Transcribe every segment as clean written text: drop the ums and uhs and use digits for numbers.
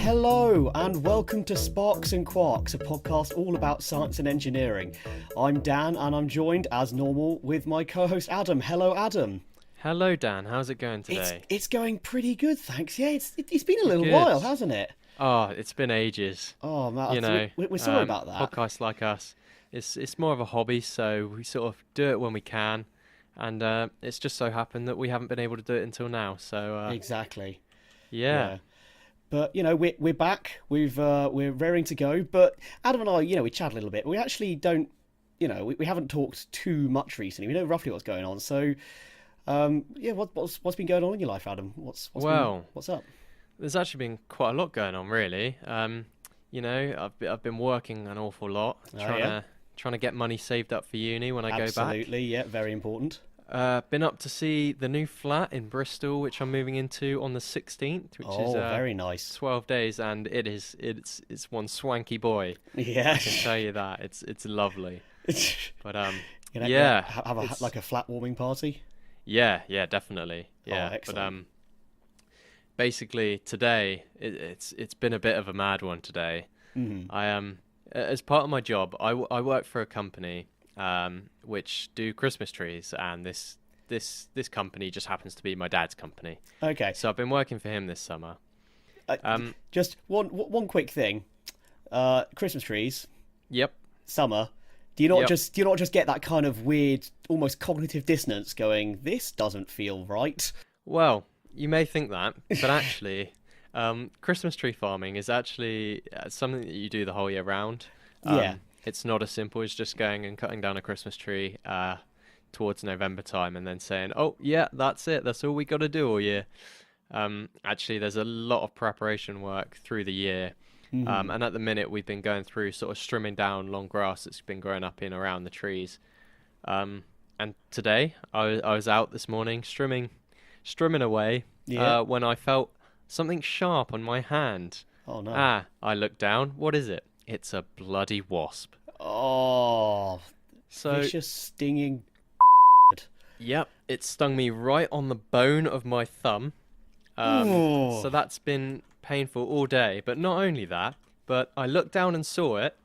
Hello and welcome to Sparks and Quarks, a podcast all about science and engineering. I'm Dan and I'm joined, as normal, with my co-host Adam. Hello, Adam. Hello, Dan. How's it going today? It's going pretty good, thanks. Yeah, it's been a little Good. while, hasn't it? Oh, it's been ages. Oh, man, You know, we're sorry about that. podcasts like us, it's more of a hobby, so we sort of do it when we can, and it's just so happened that we haven't been able to do it until now. So Exactly. yeah. But we're back. We're raring to go. But Adam and I, we chat a little bit. We actually don't, we haven't talked too much recently. We know roughly what's going on. So, what's been going on in your life, Adam? What's up? There's actually been quite a lot going on, really. I've been working an awful lot, trying to get money saved up for uni when I go back. Absolutely, yeah, very important. Been up to see the new flat in Bristol, which I'm moving into on the 16th, which is very nice. 12 days, and it's one swanky boy. Yeah, I can tell you that it's lovely. But have a flat warming party. Yeah, definitely. Yeah, oh, excellent. But basically today it's been a bit of a mad one today. Mm-hmm. I as part of my job, I work for a company which do Christmas trees, and this company just happens to be my dad's company. Okay. So I've been working for him this summer. Just one quick thing. Christmas trees. Yep. Summer. Do you not just get that kind of weird, almost cognitive dissonance going, this doesn't feel right? Well, you may think that, but actually, Christmas tree farming is actually something that you do the whole year round. Yeah. It's not as simple as just going and cutting down a Christmas tree towards November time and then saying, oh, yeah, that's it. That's all we got to do all year. Actually, there's a lot of preparation work through the year. Mm-hmm. And at the minute, we've been going through sort of trimming down long grass that's been growing up in around the trees. And today, I was out this morning strumming away when I felt something sharp on my hand. Oh, no. I looked down. What is it? It's a bloody wasp. Oh, so vicious, stinging. Yep, it stung me right on the bone of my thumb. So that's been painful all day. But not only that, but I looked down and saw it,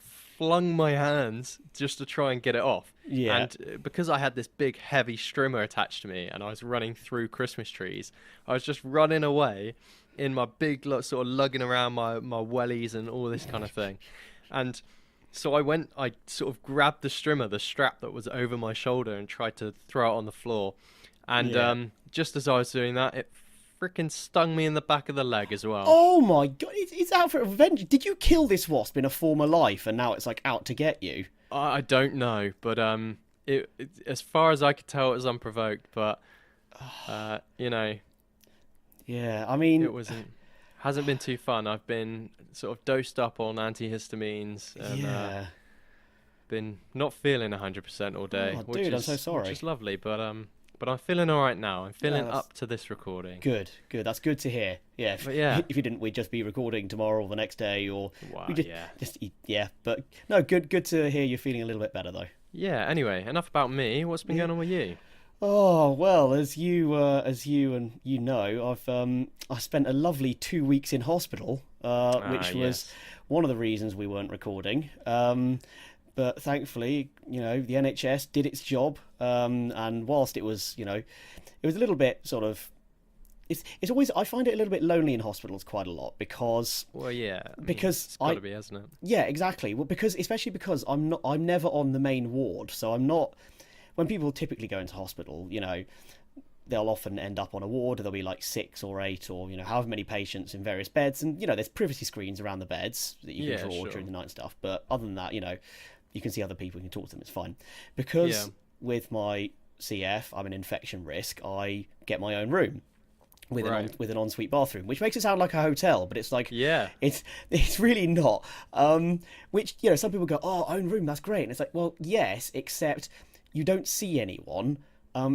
flung my hands just to try and get it off. Yeah. And because I had this big heavy strimmer attached to me and I was running through Christmas trees, I was just running away in my big sort of lugging around my wellies and all this kind of thing. And so I sort of grabbed the strimmer, the strap that was over my shoulder, and tried to throw it on the floor. And just as I was doing that, it freaking stung me in the back of the leg as well. Oh my god, it's out for revenge. Did you kill this wasp in a former life and now it's out to get you? I don't know, but it as far as I could tell, it was unprovoked. But Yeah, I mean, hasn't been too fun. I've been sort of dosed up on antihistamines and been not feeling 100% all day. Oh, dude, I'm so sorry. Which is lovely, but I'm feeling all right now. I'm feeling up to this recording. Good. That's good to hear. Yeah. If you didn't, we'd just be recording tomorrow or the next day, or But no, good to hear you're feeling a little bit better though. Yeah. Anyway, enough about me. What's been going on with you? Oh well, as you know, I spent a lovely 2 weeks in hospital, which was one of the reasons we weren't recording. But thankfully, the NHS did its job, and whilst it was a little bit sort of, it's always, I find it a little bit lonely in hospitals quite a lot because. Well, yeah. It's got to be, hasn't it? Yeah, exactly. Well, especially because I'm never on the main ward, so I'm not. When people typically go into hospital, they'll often end up on a ward. There'll be 6 or 8 or however many patients in various beds, and there's privacy screens around the beds that you can draw during the night and stuff. But other than that, you can see other people, you can talk to them. It's fine because with my CF, I'm an infection risk. I get my own room with an ensuite bathroom, which makes it sound like a hotel, but it's it's really not. Which some people go, oh, own room, that's great, and it's well, yes, except you don't see anyone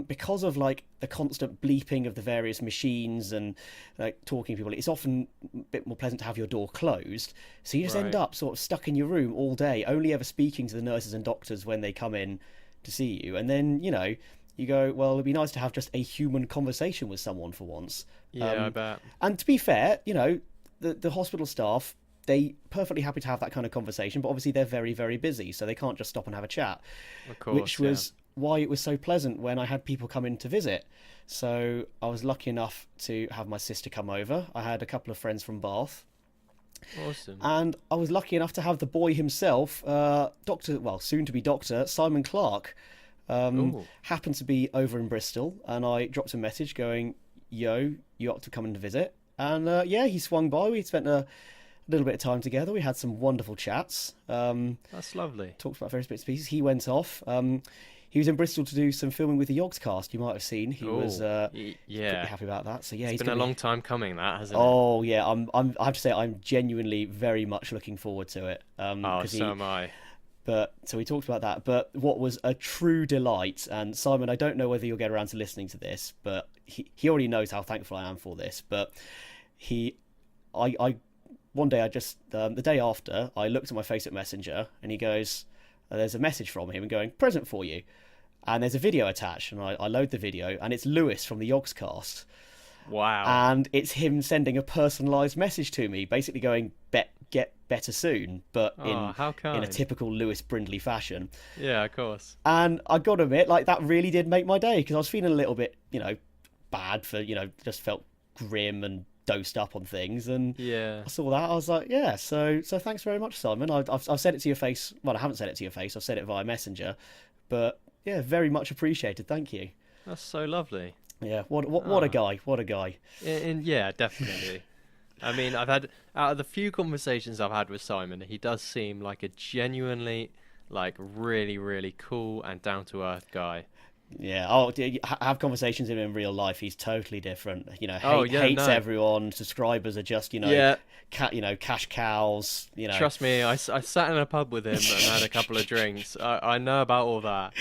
because of the constant bleeping of the various machines and talking to people. It's often a bit more pleasant to have your door closed, so you just end up sort of stuck in your room all day, only ever speaking to the nurses and doctors when they come in to see you. And then you go, well, it'd be nice to have just a human conversation with someone for once. Yeah, I bet. And to be fair, the hospital staff, they perfectly happy to have that kind of conversation, but obviously they're very, very busy, so they can't just stop and have a chat. Of course, Which was why it was so pleasant when I had people come in to visit. So I was lucky enough to have my sister come over. I had a couple of friends from Bath. Awesome. And I was lucky enough to have the boy himself, soon to be Doctor Simon Clark, happened to be over in Bristol, and I dropped a message going, "Yo, you ought to come and visit." And he swung by. We spent a little bit of time together. We had some wonderful chats. That's lovely. Talked about various bits and pieces. He went off. He was in Bristol to do some filming with the Yogs cast. You might have seen. He was pretty happy about that. So yeah, it's been a long time coming, that, hasn't it? Oh yeah, I have to say I'm genuinely very much looking forward to it. So am I. But so we talked about that. But what was a true delight, and Simon, I don't know whether you'll get around to listening to this, but he already knows how thankful I am for this. But I one day the day after, I looked at my Facebook Messenger and he goes, there's a message from him going, "Present for you." And there's a video attached, and I load the video, and it's Lewis from the Yogs cast. Wow. And it's him sending a personalised message to me, basically going, "Get better soon," but in a typical Lewis Brindley fashion. Yeah, of course. And I got to admit, like, that really did make my day, because I was feeling a little bit, bad for, just felt grim and dosed up on things, and I saw that, I was like, yeah, so thanks very much, Simon. I've said it to your face. Well, I haven't said it to your face, I've said it via Messenger, but yeah, very much appreciated. Thank you. That's so lovely. Yeah, what a guy. Yeah, definitely. I mean, I've had, out of the few conversations I've had with Simon, he does seem like a genuinely, like, really, really cool and down to earth guy. Yeah, have conversations with him in real life. He's totally different. Hates everyone. Subscribers are just, cash cows. Trust me, I sat in a pub with him and had a couple of drinks. I know about all that.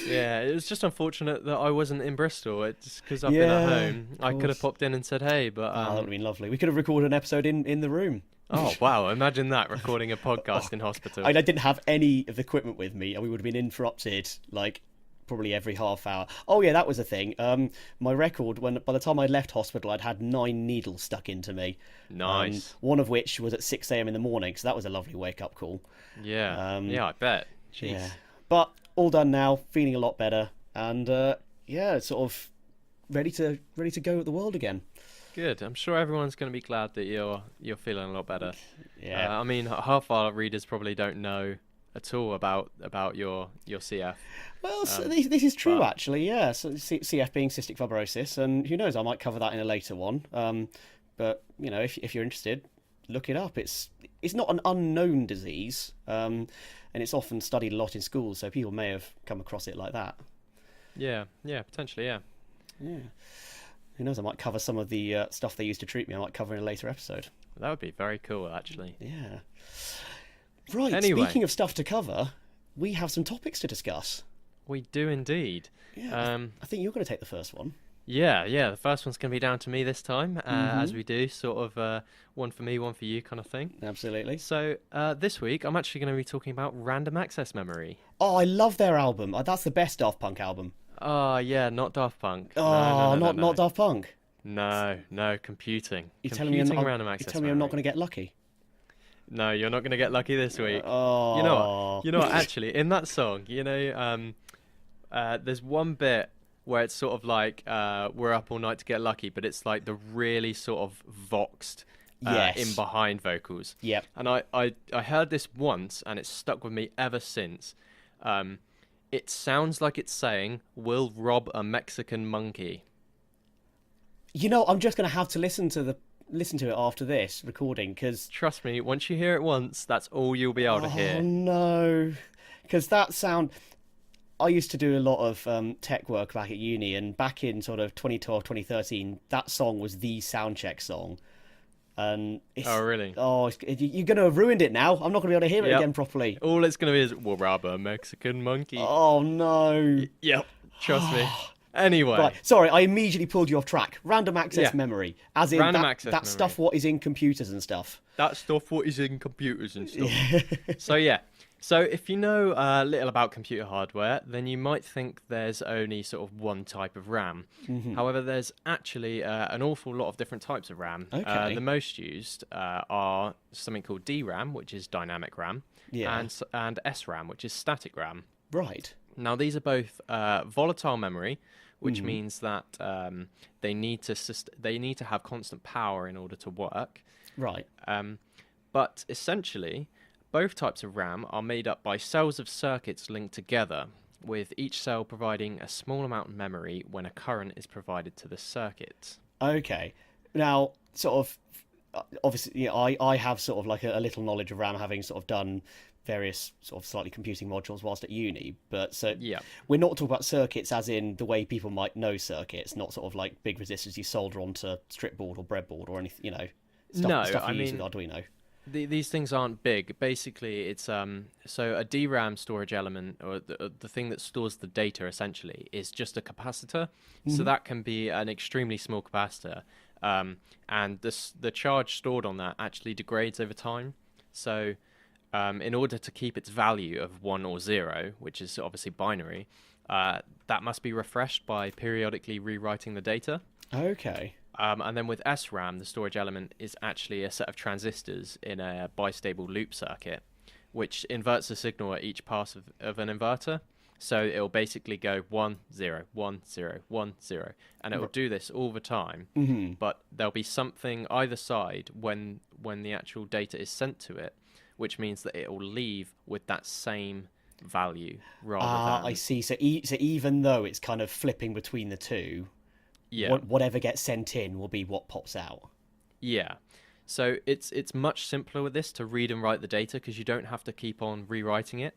Yeah, it was just unfortunate that I wasn't in Bristol. It's because I've been at home. I could have popped in and said hey, but that would have been lovely. We could have recorded an episode in the room. Oh, wow. Imagine that, recording a podcast in hospital. I didn't have any of the equipment with me, and we would have been interrupted, like, probably every half hour. Oh, yeah, that was a thing. My record, by the time I left hospital, I'd had 9 needles stuck into me. Nice. One of which was at 6 a.m. in the morning, so that was a lovely wake-up call. Yeah. I bet. Jeez. Yeah. But all done now, feeling a lot better, and, sort of ready to go at the world again. Good. I'm sure everyone's going to be glad that you're feeling a lot better. Yeah. I mean, half our readers probably don't know at all about your CF. Well, this is true, actually. Yeah. So CF being cystic fibrosis, and who knows, I might cover that in a later one. But if you're interested, look it up. It's not an unknown disease, and it's often studied a lot in schools, so people may have come across it like that. Yeah. Potentially. Yeah. Yeah. Who knows, I might cover some of the stuff they used to treat me. I might cover in a later episode. That would be very cool, actually. Yeah. Right, anyway. Speaking of stuff to cover, we have some topics to discuss. We do indeed. Yeah, I think you're going to take the first one. Yeah, the first one's going to be down to me this time, as we do, sort of one for me, one for you kind of thing. Absolutely. So this week, I'm actually going to be talking about Random Access Memory. Oh, I love their album. That's the best Daft Punk album. Oh, yeah, not Daft Punk. Oh, no. Not Daft Punk. No, computing. You're telling me Random Access Memory. I'm not going to get lucky. No, you're not going to get lucky this week. Oh. You know what? Actually, in that song, there's one bit where it's sort of like we're up all night to get lucky, but it's like the really sort of voxed in behind vocals. Yep. And I heard this once, and it's stuck with me ever since. It sounds like it's saying, "We'll rob a Mexican monkey." I'm just going to have to listen to it after this recording, because trust me, once you hear it once, that's all you'll be able to hear. Oh no, because that sound. I used to do a lot of tech work back at uni, and back in sort of 2012, 2013, that song was the soundcheck song. And oh, really? Oh, you're going to have ruined it now. I'm not going to be able to hear it again properly. All it's going to be is, "We'll rob a Mexican monkey." Oh, no. Yep, trust me. Anyway. Right, sorry, I immediately pulled you off track. Random access memory. As in that stuff what is in computers and stuff. That stuff what is in computers and stuff. So So, if you know little about computer hardware, then you might think there's only sort of one type of RAM. However, there's actually an awful lot of different types of RAM. The Okay. most used are something called DRAM, which is dynamic RAM, Yeah. and SRAM, which is static RAM. Right. Now, these are both volatile memory, which means that they need to have constant power in order to work. Right. But essentially, both types of RAM are made up by cells of circuits linked together, with each cell providing a small amount of memory when a current is provided to the circuit. Okay. Now, sort of, obviously, I have sort of like a little knowledge of RAM, having sort of done various sort of slightly computing modules whilst at uni. But so Yeah. we're not talking about circuits as in the way people might know circuits, not sort of like big resistors you solder onto strip board or breadboard or anything, No, stuff I you use with mean, Arduino. these things aren't big. Basically, it's so a DRAM storage element, or the thing that stores the data, essentially, is just a capacitor. So that can be an extremely small capacitor, and the charge stored on that actually degrades over time. So, in order to keep its value of 1 or 0, which is obviously binary, that must be refreshed by periodically rewriting the data. Okay. And then with SRAM, the storage element is actually a set of transistors in a bistable loop circuit, which inverts the signal at each pass of an inverter. So it'll basically go 1, 0, 1, 0, 1, 0, and it will do this all the time. But there'll be something either side when the actual data is sent to it, which means that it will leave with that same value rather I than see. So, so even though it's kind of flipping between the two, yeah. whatever gets sent in will be what pops out. Yeah. So it's much simpler with this to read and write the data because you don't have to keep on rewriting it.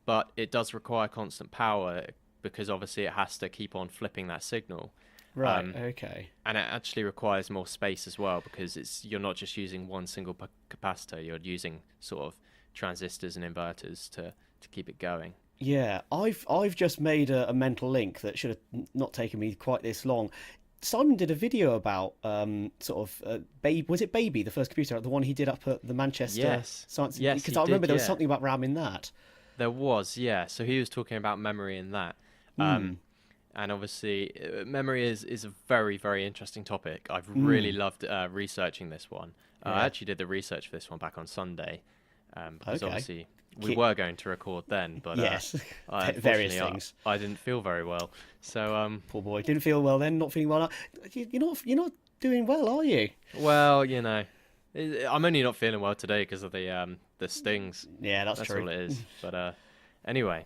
But it does require constant power because obviously it has to keep on flipping that signal. Right. Okay. And it actually requires more space as well because you're not just using one single capacitor, you're using sort of transistors and inverters to keep it going. Yeah, I've just made a mental link that should have not taken me quite this long. Simon did a video about Baby. Was it Baby, the first computer, the one he did up at the Manchester Yes. Science? Yes, Because he I remember did, there was yeah. something about RAM in that. There was, yeah. So he was talking about memory in that. And obviously, memory is a very, very interesting topic. I've really loved researching this one. I actually did the research for this one back on Sunday because Okay. obviously we were going to record then, but Yes, various unfortunately, things. I didn't feel very well. So, Poor boy, didn't feel well then. Not feeling well now. You're not doing well, are you? well, I'm only not feeling well today because of the stings. Yeah, that's true. All it is. But anyway,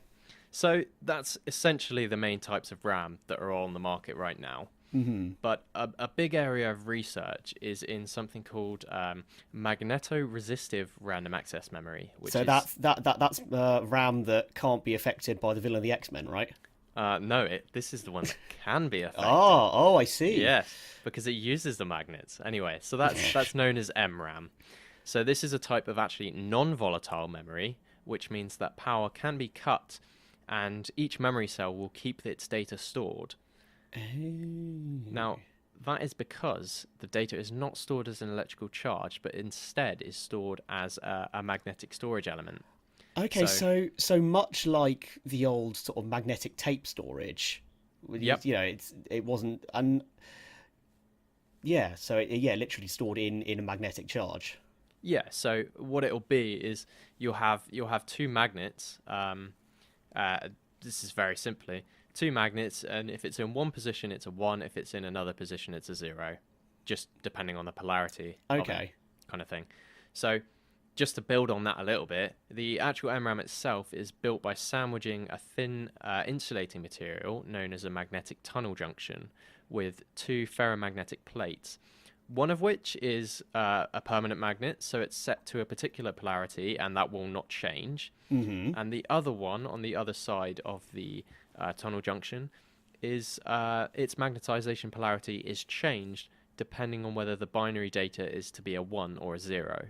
so that's essentially the main types of RAM that are on the market right now. But a big area of research is in something called magneto-resistive random access memory. Which So is, that's RAM that can't be affected by the villain of the X-Men, right? no, this is the one that can be affected. Oh, I see. Yes, because it uses the magnets. Anyway, so that's known as MRAM. So this is a type of actually non-volatile memory, which means that power can be cut, and each memory cell will keep its data stored. Now, that is because the data is not stored as an electrical charge, but instead is stored as a magnetic storage element. Okay, so much like the old sort of magnetic tape storage, Yep. it wasn't, so it literally stored in a magnetic charge. Yeah, so what it'll be is you'll have two magnets. This is very simply two magnets, and if it's in one position, it's a 1. If it's in another position, it's a 0, just depending on the polarity. Okay. Of it, kind of thing. So, just to build on that a little bit, the actual MRAM itself is built by sandwiching a thin insulating material known as a magnetic tunnel junction with two ferromagnetic plates. One of which is a permanent magnet, so it's set to a particular polarity and that will not change. And the other one on the other side of the tunnel junction is its magnetization polarity is changed depending on whether the binary data is to be a 1 or a 0.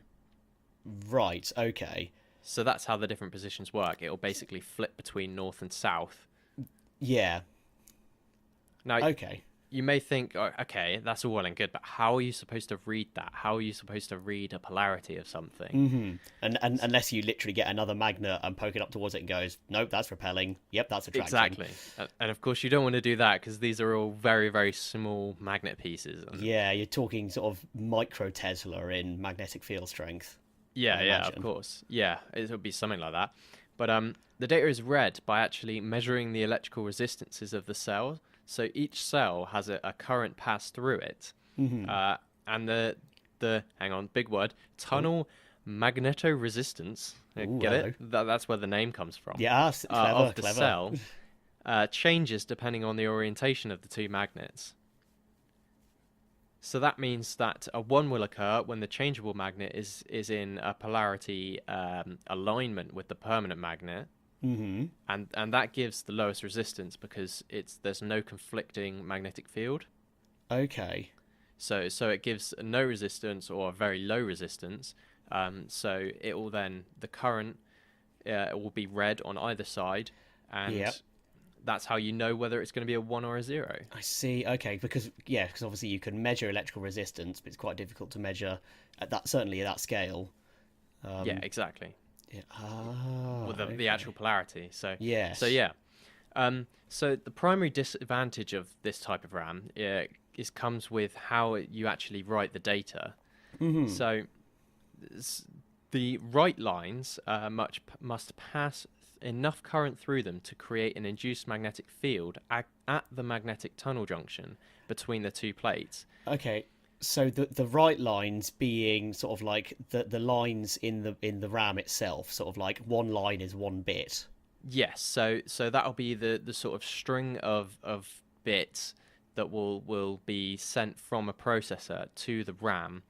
Right, okay. So that's how the different positions work. It'll basically flip between north and south. Yeah. Now, Okay. you may think, "Oh, okay, that's all well and good, but how are you supposed to read that? How are you supposed to read a polarity of something? And unless you literally get another magnet and poke it up towards it and goes, nope, that's repelling. Yep, that's attraction. Exactly. And of course, you don't want to do that because these are all very, very small magnet pieces. And Yeah, you're talking sort of micro Tesla in magnetic field strength. yeah, I yeah, of imagine. course. Yeah, it would be something like that. But the data is read by actually measuring the electrical resistances of the cell. So each cell has a current pass through it. And the hang on, big word, tunnel magnetoresistance. Ooh, Get hello. it? That's where the name comes from. Yeah, clever, Of the clever. cell changes depending on the orientation of the two magnets. So that means that a 1 will occur when the changeable magnet is in a polarity alignment with the permanent magnet, and that gives the lowest resistance because there's no conflicting magnetic field. Okay. So it gives no resistance or a very low resistance. So it will then the current it will be read on either side, and Yep. that's how you know whether it's going to be a 1 or a 0. I see. Okay, because obviously you can measure electrical resistance, but it's quite difficult to measure at that, certainly at that scale. Yeah, exactly. Yeah. Ah, With the okay. actual polarity. Yes. So yeah. So the primary disadvantage of this type of RAM comes with how you actually write the data. So the write lines must pass enough current through them to create an induced magnetic field at the magnetic tunnel junction between the two plates. Okay. So the right lines being sort of like the lines in the RAM itself, sort of like one line is one bit. Yes, so that'll be the sort of string of bits that will be sent from a processor to the RAM.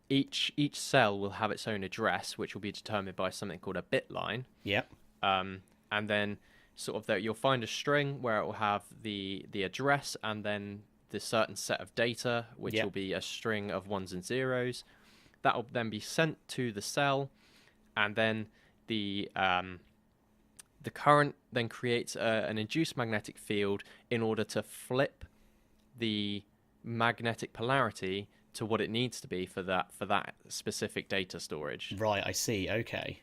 Each cell will have its own address, which will be determined by something called a bit line. Yep. And then sort of you'll find a string where it will have the address and then the certain set of data, which Yep. will be a string of ones and zeros. That will then be sent to the cell, and then the current then creates an induced magnetic field in order to flip the magnetic polarity to what it needs to be for that specific data storage. Right. I see. Okay.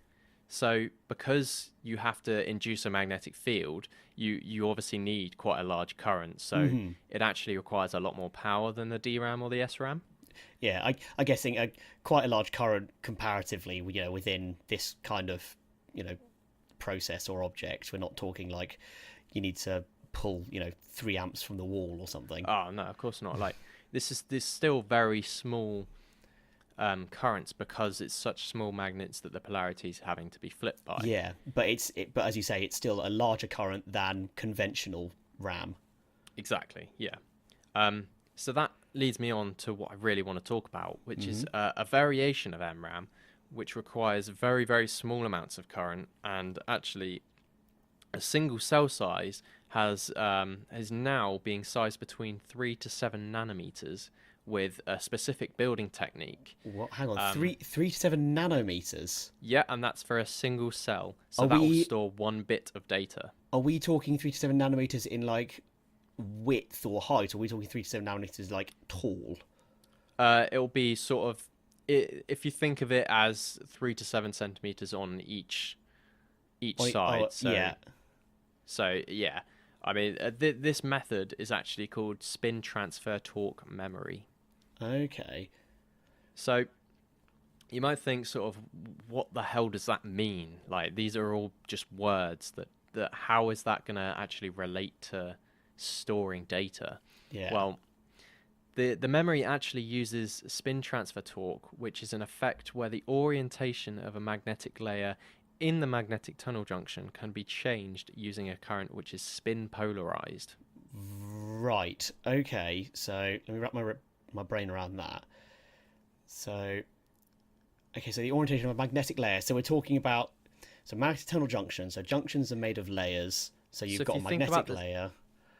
So because you have to induce a magnetic field, you obviously need quite a large current. So it actually requires a lot more power than the DRAM or the SRAM. Yeah. I guessing quite a large current comparatively. Within this kind of process or object. We're not talking like you need to pull 3 amps from the wall or something. Oh no, of course not. Like this still very small currents because it's such small magnets that the polarity is having to be flipped by. Yeah, but but as you say, it's still a larger current than conventional RAM. Exactly. Yeah. So that leads me on to what I really want to talk about, which is a variation of MRAM, which requires very, very small amounts of current, and actually a single cell size is now being sized between 3 to 7 nanometers with a specific building technique. What? Hang on, 3 to 7 nanometers. Yeah, and that's for a single cell. So Are that will we- store 1 bit of data. Are we talking 3 to 7 nanometers in like width or height? Or are we talking 3 to 7 nanometers like tall? It'll be sort of, if you think of it as 3 to 7 centimeters on each side. Yeah. So yeah, I mean, this method is actually called spin transfer torque memory. Okay. So you might think sort of, what the hell does that mean? Like, these are all just words that how is that going to actually relate to storing data? Yeah. Well, the memory actually uses spin transfer torque, which is an effect where the orientation of a magnetic layer in the magnetic tunnel junction can be changed using a current which is spin polarized. Right. Okay. So let me wrap my brain around that. So, okay. So the orientation of a magnetic layer. So we're talking about magnetic tunnel junctions. So junctions are made of layers. So you've So if got a you think about magnetic layer.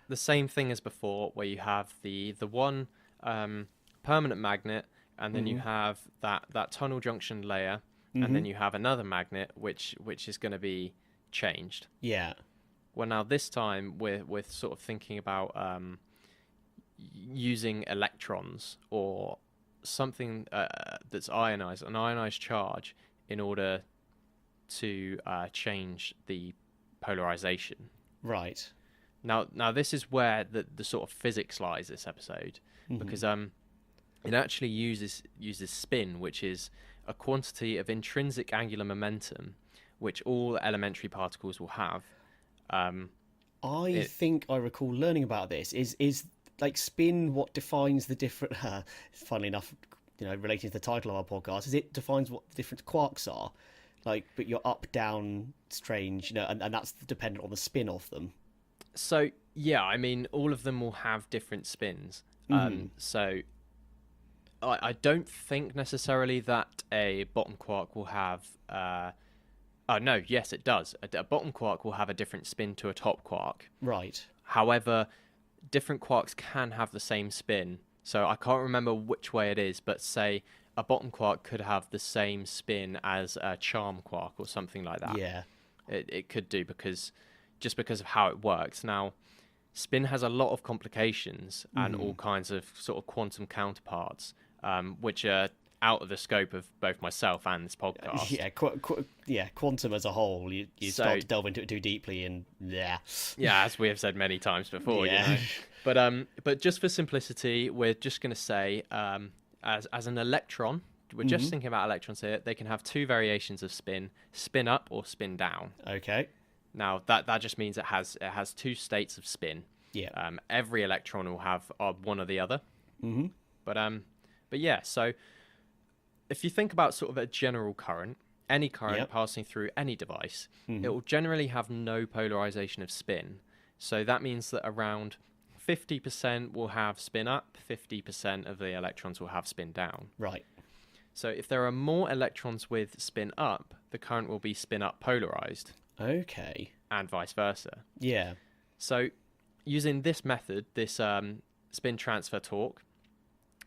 The same thing as before, where you have the one permanent magnet, and then you have that tunnel junction layer, and then you have another magnet which is going to be changed. Yeah. Well, now this time we're sort of thinking about using electrons or something that's ionized, an ionized charge, in order to change the polarization. Right. Now this is where the sort of physics lies this episode, because it actually uses spin, which is a quantity of intrinsic angular momentum, which all elementary particles will have. I think I recall learning about this. Is like spin what defines the different? Funnily enough, relating to the title of our podcast, is it defines what the different quarks are, like, but you're up, down, strange, and that's dependent on the spin of them. So yeah, I mean, all of them will have different spins. So I don't think necessarily that a bottom quark will have. Oh no, yes, it does. A bottom quark will have a different spin to a top quark. Right. However, different quarks can have the same spin. So I can't remember which way it is, but say a bottom quark could have the same spin as a charm quark or something like that. Yeah. It could do because of how it works. Now, spin has a lot of complications and all kinds of sort of quantum counterparts, which are out of the scope of both myself and this podcast. Yeah, quantum as a whole, you start to delve into it too deeply, and yeah, as we have said many times before, yeah. But just for simplicity, we're just going to say, as an electron, we're just thinking about electrons here. They can have two variations of spin up or spin down. Okay. Now that just means it has two states of spin. Yeah. Every electron will have one or the other. But yeah, so if you think about sort of a general current, any current passing through any device, it will generally have no polarization of spin. So that means that around 50% will have spin up, 50% of the electrons will have spin down. Right. So if there are more electrons with spin up, the current will be spin up polarized. Okay. And vice versa. Yeah. So using this method, this spin transfer torque,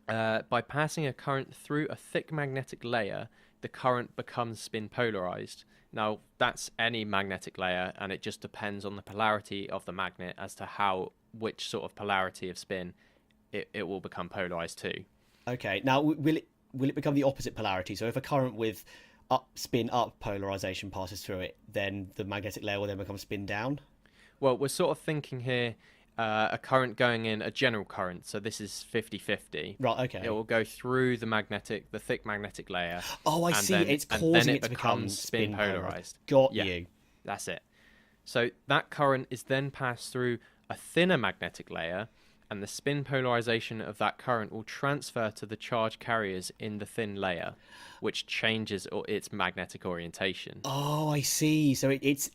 by passing a current through a thick magnetic layer, the current becomes spin polarized. Now, that's any magnetic layer, and it just depends on the polarity of the magnet as to which sort of polarity of spin it will become polarized to. Okay. Now, will it become the opposite polarity? So if a current with spin up polarization passes through it, then the magnetic layer will then become spin down? Well, we're sort of thinking here a current going in, a general current, so this is 50-50. Right, okay. It will go through the thick magnetic layer. Oh, I see. It's causing it to become spin polarized. Got you. That's it. So that current is then passed through a thinner magnetic layer, and the spin polarization of that current will transfer to the charge carriers in the thin layer, which changes its magnetic orientation. Oh, I see. So it is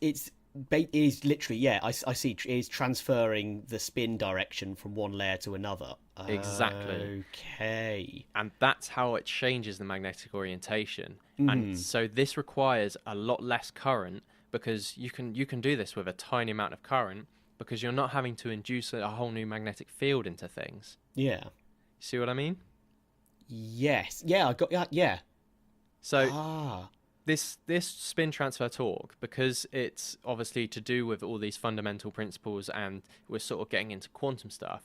literally, I see, it is transferring the spin direction from one layer to another. Exactly. Okay. And that's how it changes the magnetic orientation. And so this requires a lot less current, because you can do this with a tiny amount of current, because you're not having to induce a whole new magnetic field into things. Yeah. See what I mean? Yes. Yeah, I got that. Yeah. So this spin transfer torque, because it's obviously to do with all these fundamental principles, and we're sort of getting into quantum stuff.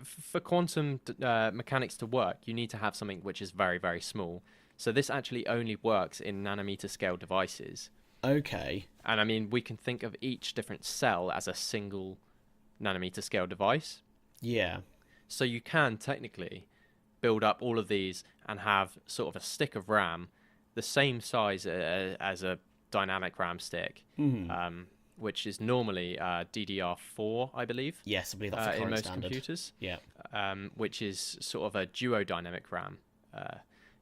For quantum mechanics to work, you need to have something which is very, very small. So this actually only works in nanometer scale devices. Okay. And I mean, we can think of each different cell as a single nanometer scale device. Yeah. So you can technically build up all of these and have sort of a stick of RAM the same size as a dynamic RAM stick, which is normally DDR4, I believe. Yes, I believe that's the current in most standard. computers. Yeah. Which is sort of a duodynamic RAM.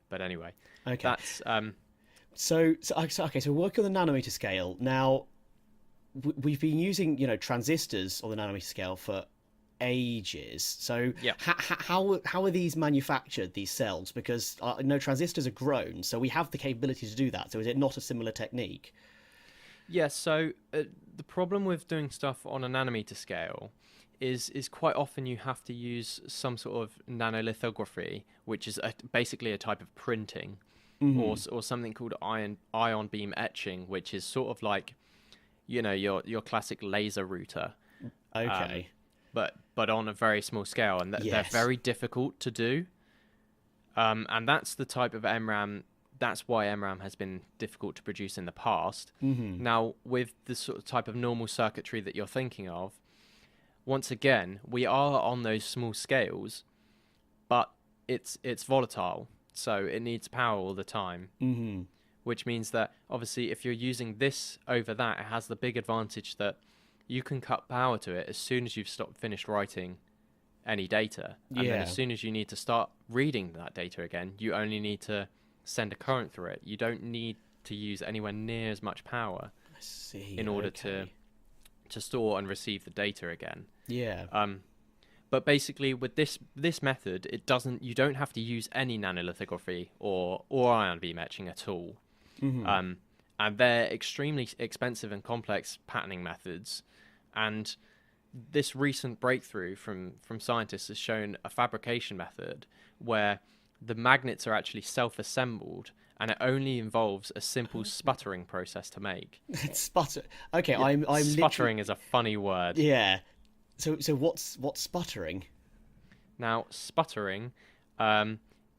But anyway, okay. That's So we're working on the nanometer scale now. We've been using transistors on the nanometer scale for ages. So how are these manufactured, these cells? Because transistors are grown, so we have the capability to do that. So is it not a similar technique? Yeah. So the problem with doing stuff on a nanometer scale is quite often you have to use some sort of nanolithography, which is basically a type of printing. Or something called ion beam etching, which is sort of like, your classic laser router. Okay. but on a very small scale, and they're Yes. very difficult to do. And that's the type of MRAM. That's why MRAM has been difficult to produce in the past. Mm-hmm. Now, with the sort of type of normal circuitry that you're thinking of, once again, we are on those small scales, but it's volatile, so it needs power all the time. Mm-hmm. Which means that obviously, if you're using this over that, it has the big advantage that you can cut power to it as soon as you've finished writing any data, and then as soon as you need to start reading that data again, you only need to send a current through it. You don't need to use anywhere near as much power I see. in order to store and receive the data again. Yeah. But basically, with this method, you don't have to use any nanolithography or ion beam etching at all. Mm-hmm. And they're extremely expensive and complex patterning methods. And this recent breakthrough from scientists has shown a fabrication method where the magnets are actually self-assembled, and it only involves a simple sputtering process to make. Sputter. Okay, Yeah, I'm sputtering is a funny word. Yeah. So what's sputtering? Now, sputtering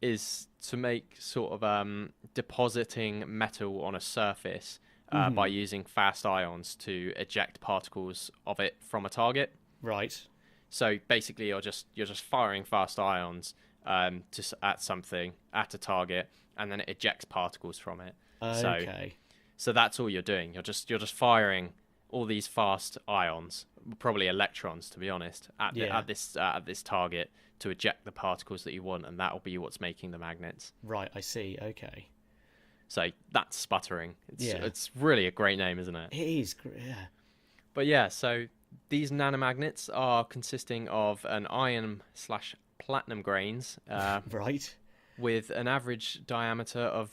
is to make sort of depositing metal on a surface by using fast ions to eject particles of it from a target. Right. So basically, you're just firing fast ions at something, at a target, and then it ejects particles from it. Okay. So that's all you're doing. You're just firing all these fast ions, probably electrons, to be honest, at this target to eject the particles that you want, and that'll be what's making the magnets. Right. I see. Okay. So that's sputtering. Yeah. It's really a great name, isn't it? It is. Yeah. But yeah, so these nanomagnets are consisting of an iron/platinum grains Right. with an average diameter of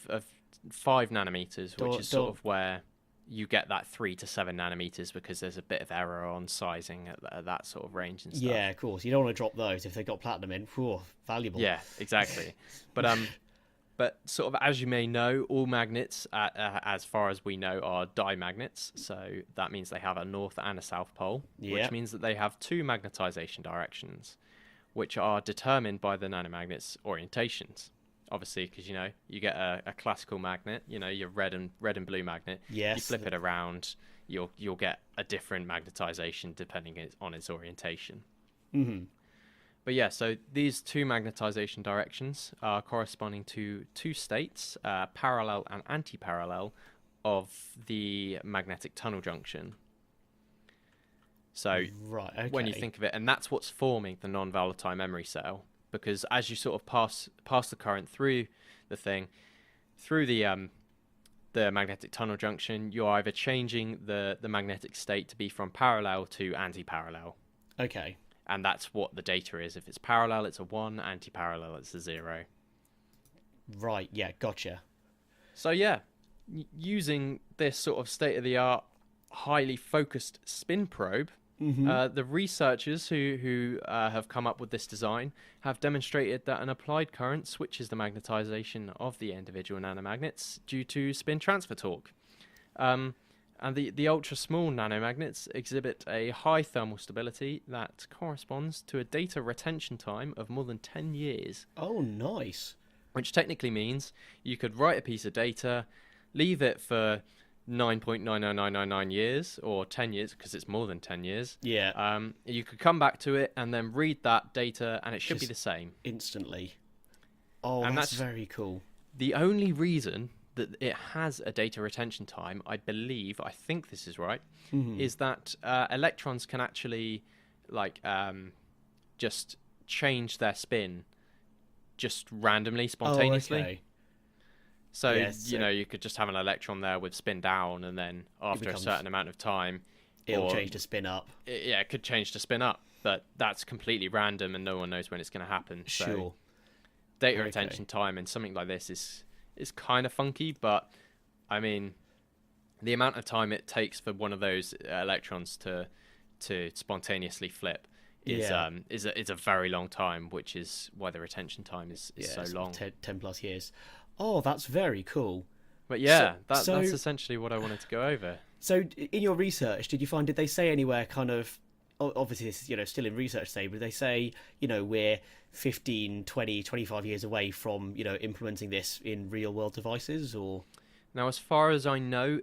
5 nanometers, which is sort of where you get that 3 to 7 nanometers, because there's a bit of error on sizing at that sort of range and stuff. Yeah, of course. You don't want to drop those if they've got platinum in. Whew, valuable. Yeah, exactly. But sort of, as you may know, all magnets, as far as we know, are dimagnets. So that means they have a north and a south pole, which means that they have 2 magnetization directions, which are determined by the nanomagnet's orientations. Obviously, because you get a classical magnet, your red and blue magnet. Yes. You flip it around, you'll get a different magnetization depending on its orientation. Mm-hmm. But yeah, so these 2 magnetization directions are corresponding to 2 states, parallel and anti-parallel, of the magnetic tunnel junction. So Right. Okay. when you think of it, and that's what's forming the non-volatile memory cell, because as you sort of pass the current through the thing, through the magnetic tunnel junction, you're either changing the magnetic state to be from parallel to anti-parallel. Okay. And that's what the data is. If it's parallel, it's a 1. Anti-parallel, it's a 0. Right. Yeah. Gotcha. So yeah, using this sort of state-of-the-art, highly focused spin probe, the researchers who have come up with this design have demonstrated that an applied current switches the magnetization of the individual nanomagnets due to spin transfer torque. And the ultra-small nanomagnets exhibit a high thermal stability that corresponds to a data retention time of more than 10 years. Oh, nice. Which technically means you could write a piece of data, leave it for 9.99999 years, or 10 years, because it's more than 10 years. Yeah. You could come back to it and then read that data, and it should be the same. Instantly. Oh, And that's that's very cool. The only reason that it has a data retention time, I think this is right, is that electrons can actually just change their spin just randomly, spontaneously. Oh, okay. So, Yes, you could just have an electron there with spin down, and then after a certain amount of time, It'll change to spin up. It could change to spin up, but that's completely random and no one knows when it's going to happen. Sure. So data retention time in something like this is kind of funky, but I mean, the amount of time it takes for one of those electrons to spontaneously flip is a very long time, which is why the retention time is so long. 10 plus years. Oh, that's very cool. But yeah, that's essentially what I wanted to go over. So in your research, did they say anywhere kind of obviously this is, still in research stage, but they say, we're 15, 20, 25 years away from, implementing this in real world devices, or... Now, as far as I know,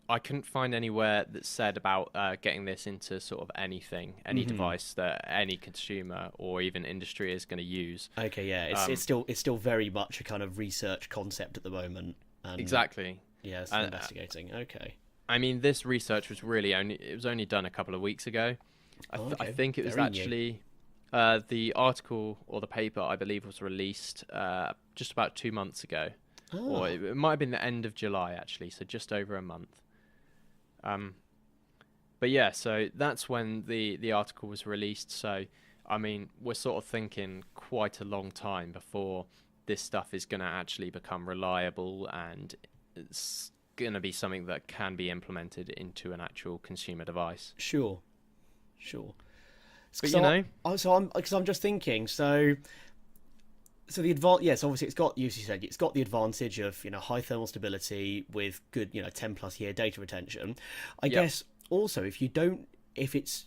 I couldn't find anywhere that said about getting this into sort of anything, any device that any consumer or even industry is going to use. Okay, yeah, it's still very much a kind of research concept at the moment. And, exactly. Yeah, it's investigating. Okay. I mean, this research was only done a couple of weeks ago. I think it was Very actually the article or the paper, I believe, was released just about 2 months ago. Oh. Or it might have been the end of July, actually, so just over a month. But yeah, so that's when the article was released. So, I mean, we're sort of thinking quite a long time before this stuff is going to actually become reliable, and it's going to be something that can be implemented into an actual consumer device. Sure. But I'm just thinking. So the yes, obviously it's got the advantage of high thermal stability with good 10+ year data retention. I guess also if it's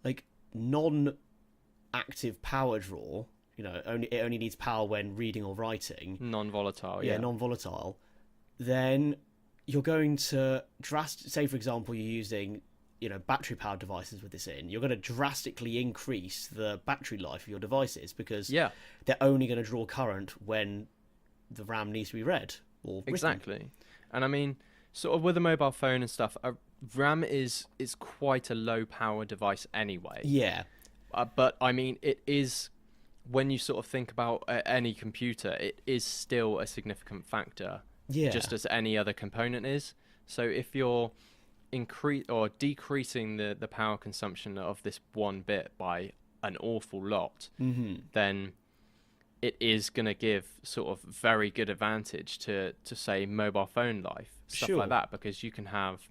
like non-active power draw, it only needs power when reading or writing. Non-volatile. Yeah, non-volatile. Then you're going to say, for example, you're using battery powered devices with this in, you're going to drastically increase the battery life of your devices, because they're only going to draw current when the RAM needs to be read or written. Exactly. And I mean, sort of with a mobile phone and stuff, RAM is quite a low power device anyway. Yeah. But I mean, it is, when you sort of think about any computer, it is still a significant factor. Yeah. Just as any other component is. So if you're decreasing the power consumption of this one bit by an awful lot, then it is going to give sort of very good advantage to say mobile phone life, stuff like that, because you can have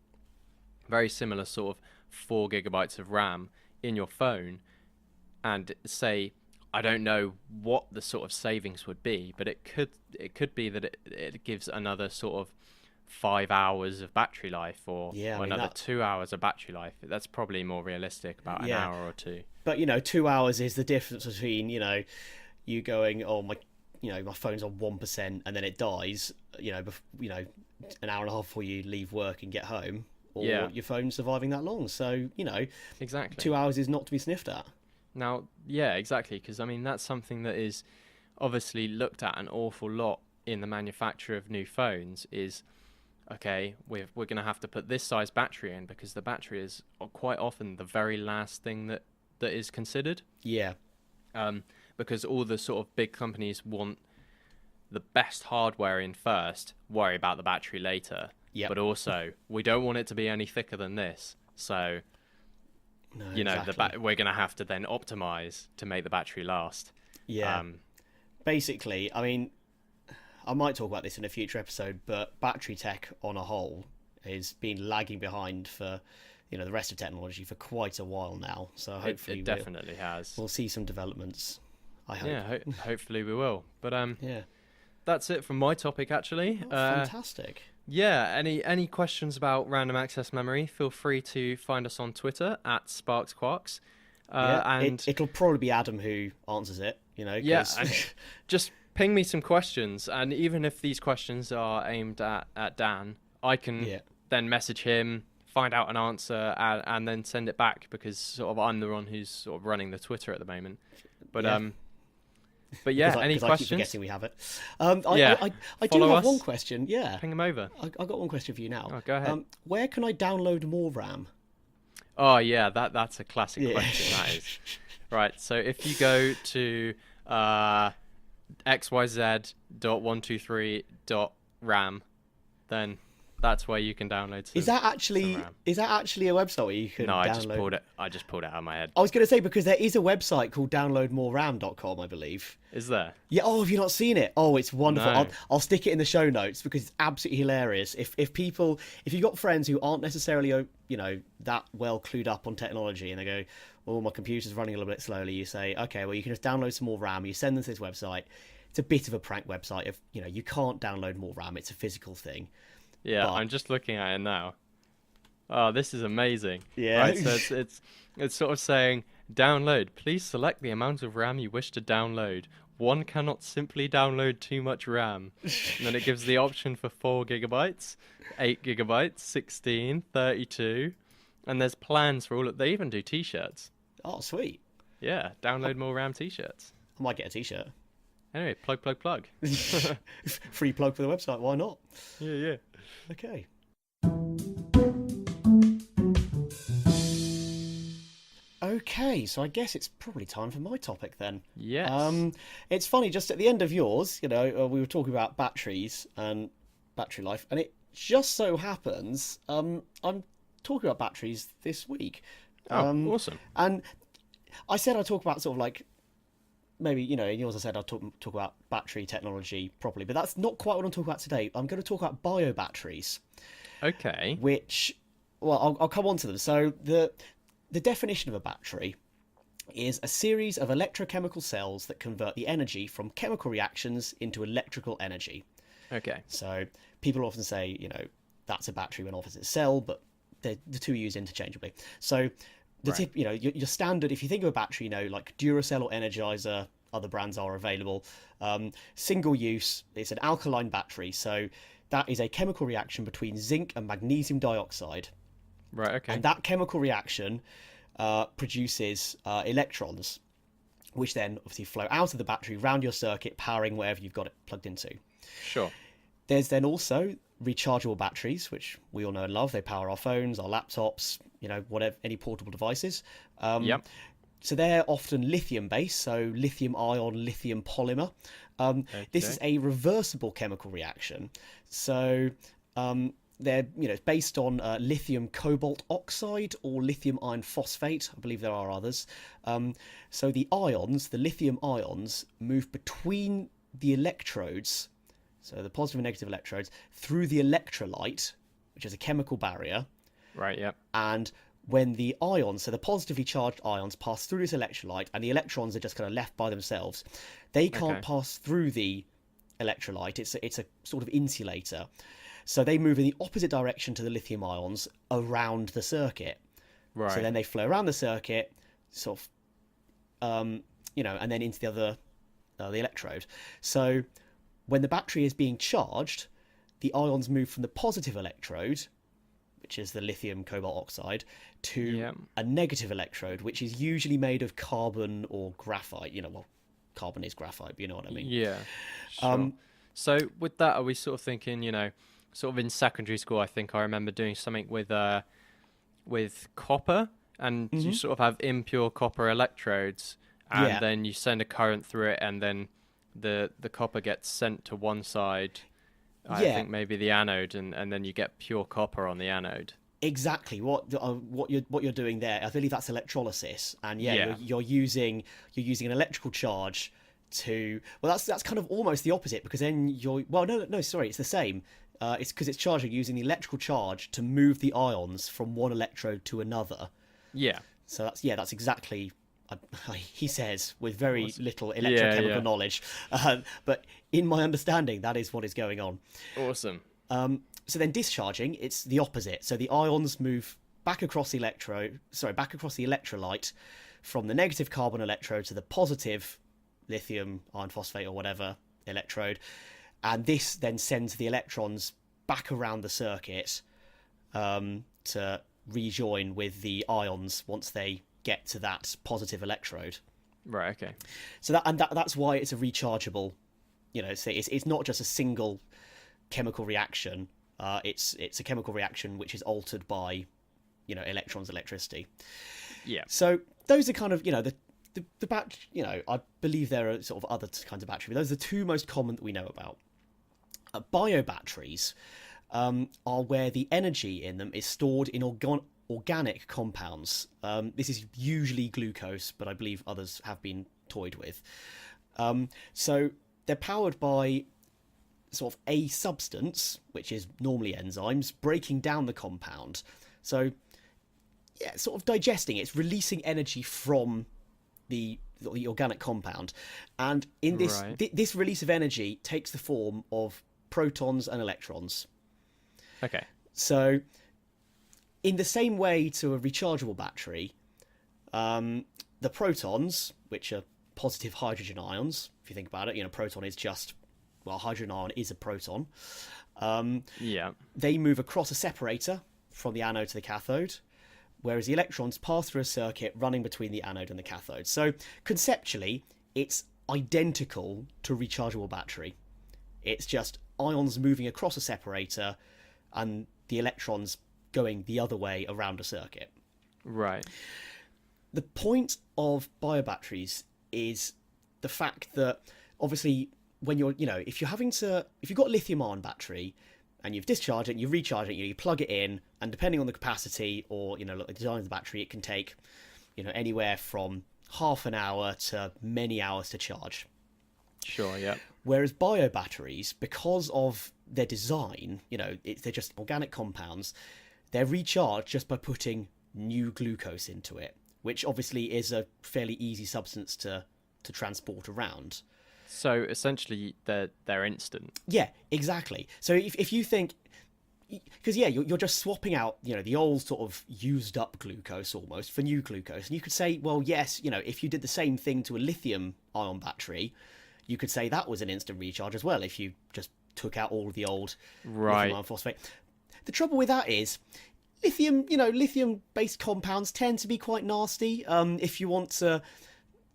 very similar sort of 4 gigabytes of RAM in your phone, and say, I don't know what the sort of savings would be, but it could be that it gives another sort of 5 hours of battery life, or another 2 hours of battery life. That's probably more realistic, about an hour or two. But 2 hours is the difference between you going, oh my phone's on 1% and then it dies, an hour and a half before you leave work and get home, or your phone's surviving that long. So exactly, 2 hours is not to be sniffed at. Now, exactly, because I mean that's something that is obviously looked at an awful lot in the manufacture of new phones. Is okay, we're going to have to put this size battery in, because the battery is quite often the very last thing that is considered. Yeah. Because all the sort of big companies want the best hardware in first, worry about the battery later. Yep. But also, we don't want it to be any thicker than this. So, exactly. We're going to have to then optimize to make the battery last. Yeah. Basically, I mean, I might talk about this in a future episode, but battery tech on a whole has been lagging behind for the rest of technology for quite a while now. So hopefully it definitely has. We'll see some developments, I hope. Yeah, hopefully we will. But that's it from my topic, actually. Fantastic. Yeah, any questions about random access memory, feel free to find us on Twitter at SparksQuarks. And it'll probably be Adam who answers it, Yeah, just ping me some questions, and even if these questions are aimed at Dan, I can then message him, find out an answer, and then send it back, because sort of I'm the one who's sort of running the Twitter at the moment. But any questions? I keep forgetting we have it. I do have one question. Yeah, ping them over. I got one question for you now. Oh, go ahead. Where can I download more RAM? Oh yeah, that's a classic question. That is right. So if you go to xyz.123.ram, then that's where you can download some. Is that actually a website where you can download? I just pulled it out of my head. I was going to say, because there is a website called downloadmoreram.com, I believe. Is there? Yeah. Oh, have you not seen it? Oh, it's wonderful. No. I'll stick it in the show notes, because it's absolutely hilarious. If you've got friends who aren't necessarily that well clued up on technology, and they go, oh, my computer's running a little bit slowly, you say, okay, well, you can just download some more RAM. You send them to this website. It's a bit of a prank website. If you can't download more RAM, it's a physical thing. Yeah, but I'm just looking at it now. Oh, this is amazing. Yeah. Right, so it's sort of saying download. Please select the amount of RAM you wish to download. One cannot simply download too much RAM. And then it gives the option for 4 gigabytes, 8 gigabytes, 16, 32, and there's plans for all of. They even do t-shirts. Oh, sweet. Yeah, download more RAM t-shirts. I might get a t-shirt. Anyway, plug. Free plug for the website. Why not? Yeah. Okay. Okay, so I guess it's probably time for my topic then. Yes. It's funny, just at the end of yours, we were talking about batteries and battery life, and it just so happens I'm talking about batteries this week. Awesome. And I said I'd talk about sort of like, maybe, in yours I said I'd talk about battery technology properly, but that's not quite what I'm talking about today. I'm going to talk about biobatteries. Okay. Which, well, I'll come on to them. So the definition of a battery is a series of electrochemical cells that convert the energy from chemical reactions into electrical energy. Okay. So people often say, that's a battery when off it's a cell, but the two are used interchangeably. So your standard, if you think of a battery, like Duracell or Energizer, other brands are available. Single use, it's an alkaline battery. So that is a chemical reaction between zinc and magnesium dioxide. Right, okay. And that chemical reaction produces electrons, which then obviously flow out of the battery round your circuit, powering wherever you've got it plugged into. Sure. There's then also rechargeable batteries, which we all know and love. They power our phones, our laptops, whatever, any portable devices. Yep. So they're often lithium-based, so lithium-ion, lithium polymer. This is a reversible chemical reaction. So they're based on lithium cobalt oxide or lithium iron phosphate. I believe there are others. So the lithium ions, move between the electrodes, so the positive and negative electrodes, through the electrolyte, which is a chemical barrier. Right, yep. And when the ions, so the positively charged ions, pass through this electrolyte and the electrons are just kind of left by themselves, they can't pass through the electrolyte. It's a sort of insulator. So they move in the opposite direction to the lithium ions around the circuit. Right. So then they flow around the circuit, sort of, and then into the other, the electrode. So when the battery is being charged, the ions move from the positive electrode, which is the lithium cobalt oxide, to a negative electrode, which is usually made of carbon or graphite. Carbon is graphite, but you know what I mean. Yeah. Sure. So with that, are we sort of thinking, sort of in secondary school, I think I remember doing something with copper, and you sort of have impure copper electrodes, and then you send a current through it, and then the copper gets sent to one side. I think maybe the anode, and then you get pure copper on the anode. Exactly what you're doing there. I believe that's electrolysis, and you're using an electrical charge to. Well, that's kind of almost the opposite, because then it's the same. It's because it's charging using the electrical charge to move the ions from one electrode to another. Yeah. So that's exactly. He says with very little electrochemical knowledge, but in my understanding, that is what is going on. Awesome. So then discharging, it's the opposite. So the ions move back across the electrolyte from the negative carbon electrode to the positive lithium iron phosphate or whatever electrode, and this then sends the electrons back around the circuit to rejoin with the ions once they get to that positive electrode. Right. Okay. So that's why it's a rechargeable. So it's not just a single chemical reaction. It's a chemical reaction which is altered by, electrons, electricity. Yeah. So those are kind of the battery. I believe there are sort of other kinds of battery, but those are the two most common that we know about. Biobatteries are where the energy in them is stored in organic compounds. This is usually glucose, but I believe others have been toyed with. So they're powered by sort of a substance, which is normally enzymes, breaking down the compound. So sort of digesting it. It's releasing energy from the organic compound, and in this this release of energy takes the form of protons and electrons. Okay. So in the same way to a rechargeable battery, the protons, which are positive hydrogen ions, if you think about it, proton is just, well, hydrogen ion is a proton. Yeah. They move across a separator from the anode to the cathode, whereas the electrons pass through a circuit running between the anode and the cathode. So conceptually, it's identical to a rechargeable battery. It's just ions moving across a separator and the electrons going the other way around a circuit. Right. The point of biobatteries is the fact that obviously when you're, if you've got a lithium ion battery and you've discharged it and you recharge it, you plug it in, and depending on the capacity or, the design of the battery, it can take, anywhere from half an hour to many hours to charge. Sure, yeah. Whereas biobatteries, because of their design, they're just organic compounds, they're recharged just by putting new glucose into it, which obviously is a fairly easy substance to transport around. So essentially, they're instant. Yeah, exactly. So if you think, because you're just swapping out the old sort of used up glucose almost for new glucose, and you could say, well, yes, if you did the same thing to a lithium ion battery, you could say that was an instant recharge as well if you just took out all of the old lithium iron phosphate. The trouble with that is lithium-based compounds tend to be quite nasty. If you want to,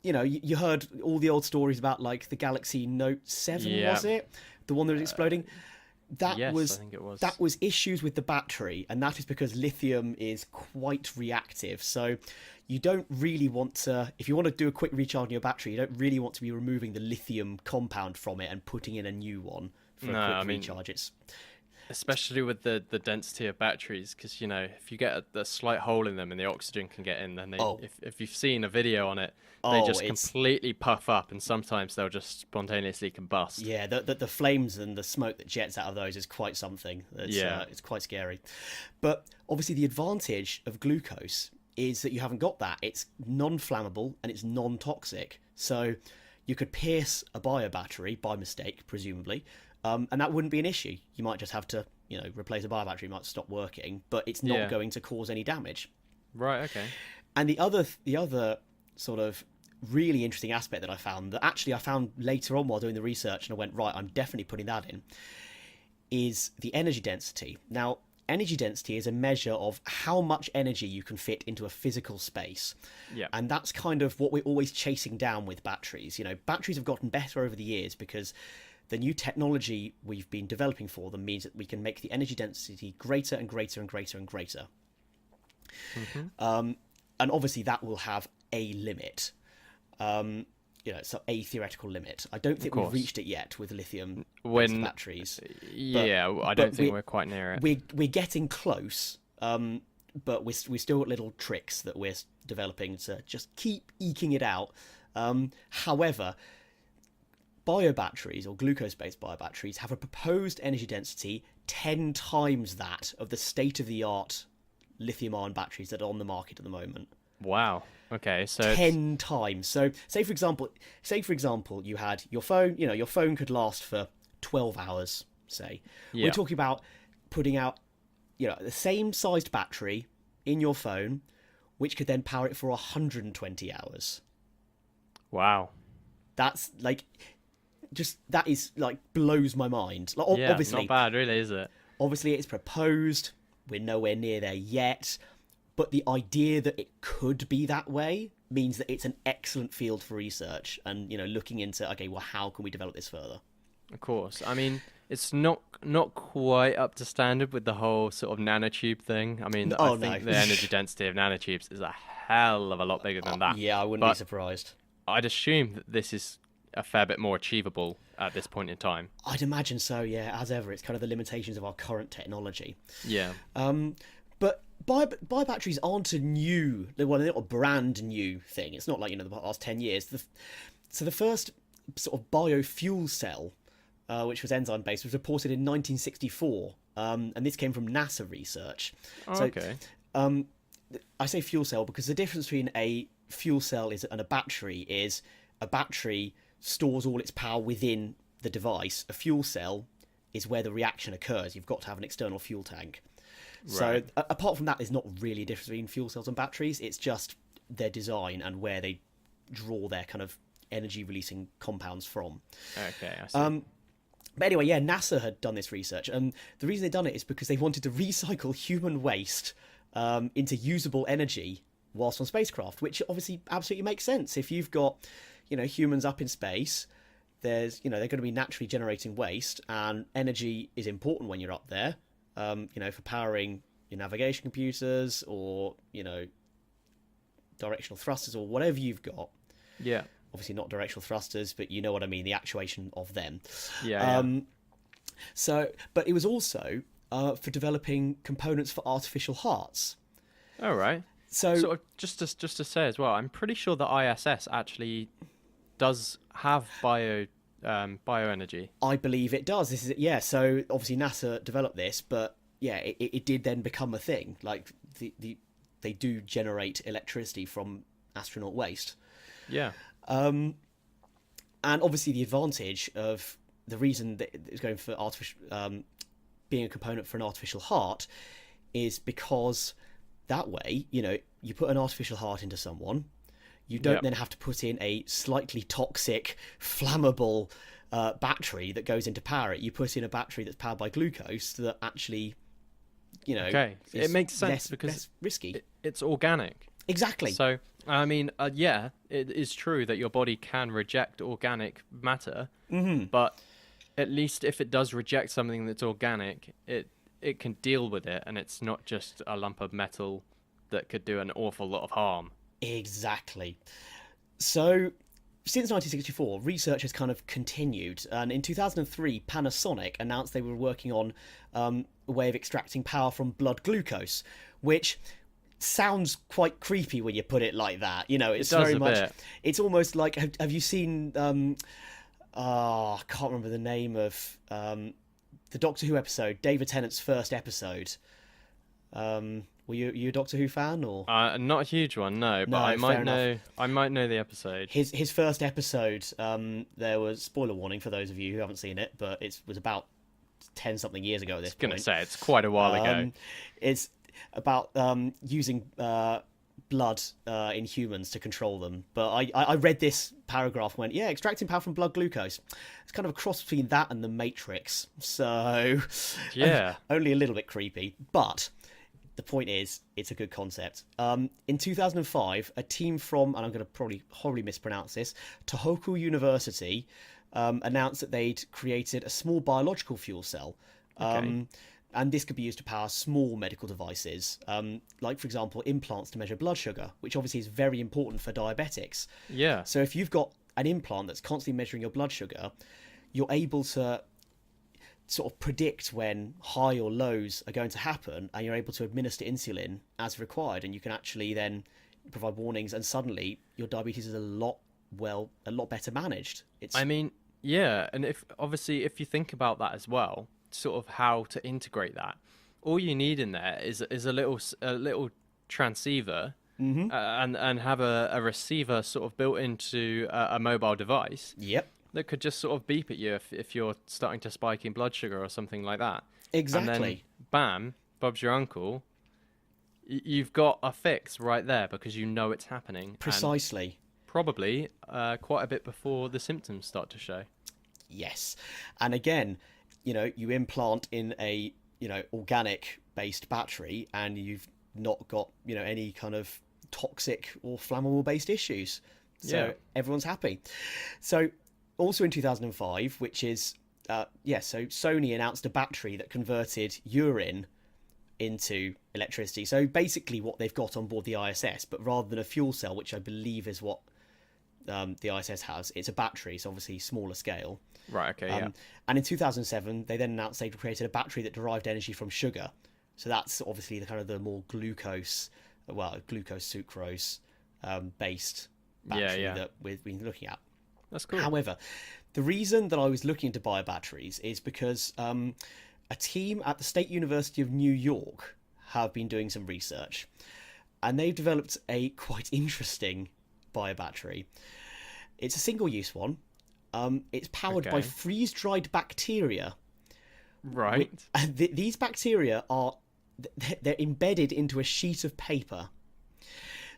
you heard all the old stories about like the Galaxy Note 7, was it? The one that was exploding? Yes, I think it was. That was issues with the battery, and that is because lithium is quite reactive. So you don't really want to, if you want to do a quick recharge on your battery, you don't really want to be removing the lithium compound from it and putting in a new one for a quick recharge. It's especially with the density of batteries, because if you get a slight hole in them and the oxygen can get in, then if you've seen a video on it, they just completely puff up, and sometimes they'll just spontaneously combust. Yeah, the flames and the smoke that jets out of those is quite something. It's quite scary. But obviously the advantage of glucose is that you haven't got that. It's non-flammable and it's non-toxic. So you could pierce a biobattery by mistake, presumably, and that wouldn't be an issue. You might just have to, replace a biobattery, it might stop working, but it's not going to cause any damage. Right, okay. And the other sort of really interesting aspect that I found later on while doing the research, and I went, right, I'm definitely putting that in, is the energy density. Now, energy density is a measure of how much energy you can fit into a physical space. Yeah. And that's kind of what we're always chasing down with batteries. Batteries have gotten better over the years because the new technology we've been developing for them means that we can make the energy density greater and greater and greater and greater. Mm-hmm. And obviously that will have a limit. So a theoretical limit. I don't think we've reached it yet with lithium batteries. I don't think we're quite near it. We're getting close, but we still got little tricks that we're developing to just keep eking it out. However, biobatteries or glucose-based biobatteries have a proposed energy density 10 times that of the state-of-the-art lithium-ion batteries that are on the market at the moment. Wow. Okay, so 10 times. So say for example you had your phone, your phone could last for 12 hours, say. Yeah. We're talking about putting out, the same sized battery in your phone, which could then power it for 120 hours. Wow. That's like, that is like blows my mind. Like, obviously, not bad, really, is it? Obviously, it's proposed. We're nowhere near there yet. But the idea that it could be that way means that it's an excellent field for research and, looking into, okay, well, how can we develop this further? Of course. I mean, it's not quite up to standard with the whole sort of nanotube thing. I mean, I think the energy density of nanotubes is a hell of a lot bigger than that. Yeah, I wouldn't be surprised. I'd assume that this is a fair bit more achievable at this point in time. I'd imagine so, yeah. As ever, it's kind of the limitations of our current technology. Yeah. But biobatteries aren't a new, well, they're not a brand new thing. It's not like, the last 10 years. So the first sort of biofuel cell, which was enzyme-based, was reported in 1964. And this came from NASA research. Okay. I say fuel cell because the difference between a fuel cell and a battery is a battery stores all its power within the device. A fuel cell is where the reaction occurs. You've got to have an external fuel tank. So Right. apart from that, there's not really a difference between fuel cells and batteries. It's just their design and where they draw their kind of energy releasing compounds from. Okay, I see. But anyway, yeah, NASA had done this research, and the reason they'd done it is because they wanted to recycle human waste into usable energy whilst on spacecraft, which obviously absolutely makes sense. If you've got, humans up in space, there's, they're going to be naturally generating waste, and energy is important when you're up there, for powering your navigation computers or, directional thrusters or whatever you've got. Yeah. Obviously not directional thrusters, but you know what I mean, the actuation of them. Yeah. So, but it was also for developing components for artificial hearts. All right. So, Sort of just to say as well, I'm pretty sure the ISS actually does have bioenergy. I believe it does. This is So obviously NASA developed this, but it did then become a thing. Like they do generate electricity from astronaut waste. Yeah. And obviously the advantage of the reason that it's going for artificial, being a component for an artificial heart, is because that way, you put an artificial heart into someone, you don't then have to put in a slightly toxic, flammable battery that goes into power it. You put in a battery that's powered by glucose that actually, Okay. It makes sense because less risky. it's organic. Exactly. So, I mean, it is true that your body can reject organic matter, but at least if it does reject something that's organic, it can deal with it, and it's not just a lump of metal that could do an awful lot of harm. Exactly. So, since 1964, research has kind of continued, and in 2003, Panasonic announced they were working on a way of extracting power from blood glucose, which sounds quite creepy when you put it like that. It's It does very a much. bit. It's almost like have you seen? I can't remember the name of the Doctor Who episode, David Tennant's first episode. Were you a Doctor Who fan or? Not a huge one, no, but No, I might fair know. enough. I might know the episode. His first episode, there was spoiler warning for those of you who haven't seen it, but it was about 10 something years ago at this Gonna point. say it's quite a while ago. It's about using blood in humans to control them. But I read this paragraph and went, extracting power from blood glucose. It's kind of a cross between that and the Matrix. So Yeah. only a little bit creepy. But the point is, it's a good concept. In 2005, a team from, and I'm going to probably horribly mispronounce this, Tohoku University, announced that they'd created a small biological fuel cell. Okay. And this could be used to power small medical devices, like, for example, implants to measure blood sugar, which obviously is very important for diabetics. Yeah. So if you've got an implant that's constantly measuring your blood sugar, you're able to sort of predict when high or lows are going to happen, and you're able to administer insulin as required, and you can actually then provide warnings, and suddenly your diabetes is a lot better managed. I mean, yeah, and if you think about that as well, sort of how to integrate that, all you need in there is a little transceiver, and have a receiver sort of built into a mobile device. Yep. That could just sort of beep at you if you're starting to spike in blood sugar or something like that. Exactly. And then, bam, Bob's your uncle. You've got a fix right there because you know it's happening. Precisely. And probably quite a bit before the symptoms start to show. Yes. And again, you implant in a, organic-based battery, and you've not got, any kind of toxic or flammable-based issues. So everyone's happy. So also in 2005, which is, so Sony announced a battery that converted urine into electricity. So basically what they've got on board the ISS, but rather than a fuel cell, which I believe is what the ISS has, it's a battery, so obviously smaller scale. Right, okay, yeah. And in 2007, they then announced they'd created a battery that derived energy from sugar. So that's obviously the kind of the more glucose sucrose based battery that we've been looking at. That's cool. However, the reason that I was looking into biobatteries is because a team at the State University of New York have been doing some research, and they've developed a quite interesting biobattery. It's a single-use one. It's powered by freeze-dried bacteria. Right. These bacteria are they're embedded into a sheet of paper.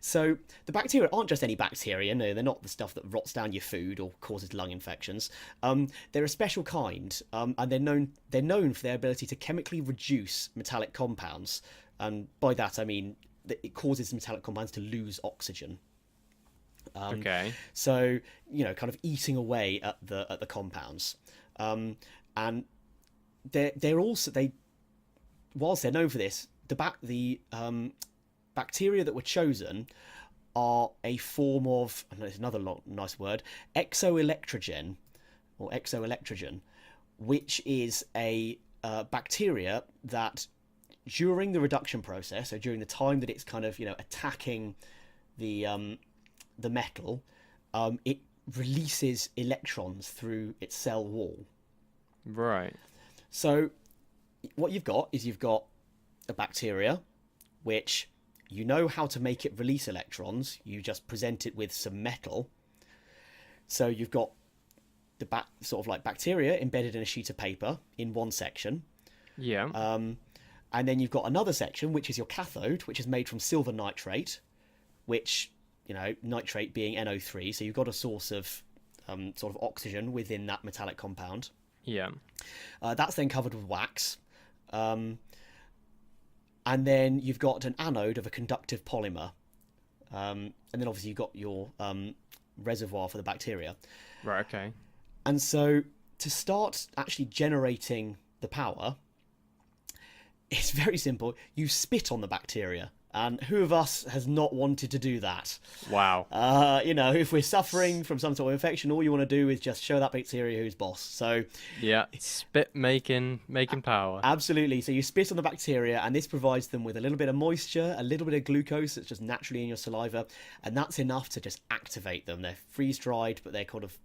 So the bacteria aren't just any bacteria. No, they're not the stuff that rots down your food or causes lung infections. They're a special kind, and they're known for their ability to chemically reduce metallic compounds. And by that I mean that it causes metallic compounds to lose oxygen. Okay. So kind of eating away at the compounds, and they're also whilst they're known for this, the bacteria that were chosen are a form of, and there's another nice word, exoelectrogen, which is a bacteria that during the reduction process, so during the time that it's kind of attacking the metal, it releases electrons through its cell wall. Right. So what you've got a bacteria which you know how to make it release electrons. You just present it with some metal. So you've got the sort of like bacteria embedded in a sheet of paper in one section. Yeah. And then you've got another section, which is your cathode, which is made from silver nitrate, which, nitrate being NO3. So you've got a source of sort of oxygen within that metallic compound. Yeah. That's then covered with wax. And then you've got an anode of a conductive polymer. And then obviously you've got your reservoir for the bacteria. Right, okay. And so to start actually generating the power, it's very simple. You spit on the bacteria. And who of us has not wanted to do that? Wow. If we're suffering from some sort of infection, all you want to do is just show that bacteria who's boss. So yeah, spit making power. Absolutely. So you spit on the bacteria, and this provides them with a little bit of moisture, a little bit of glucose that's just naturally in your saliva, and that's enough to just activate them. They're freeze-dried, but they're kind of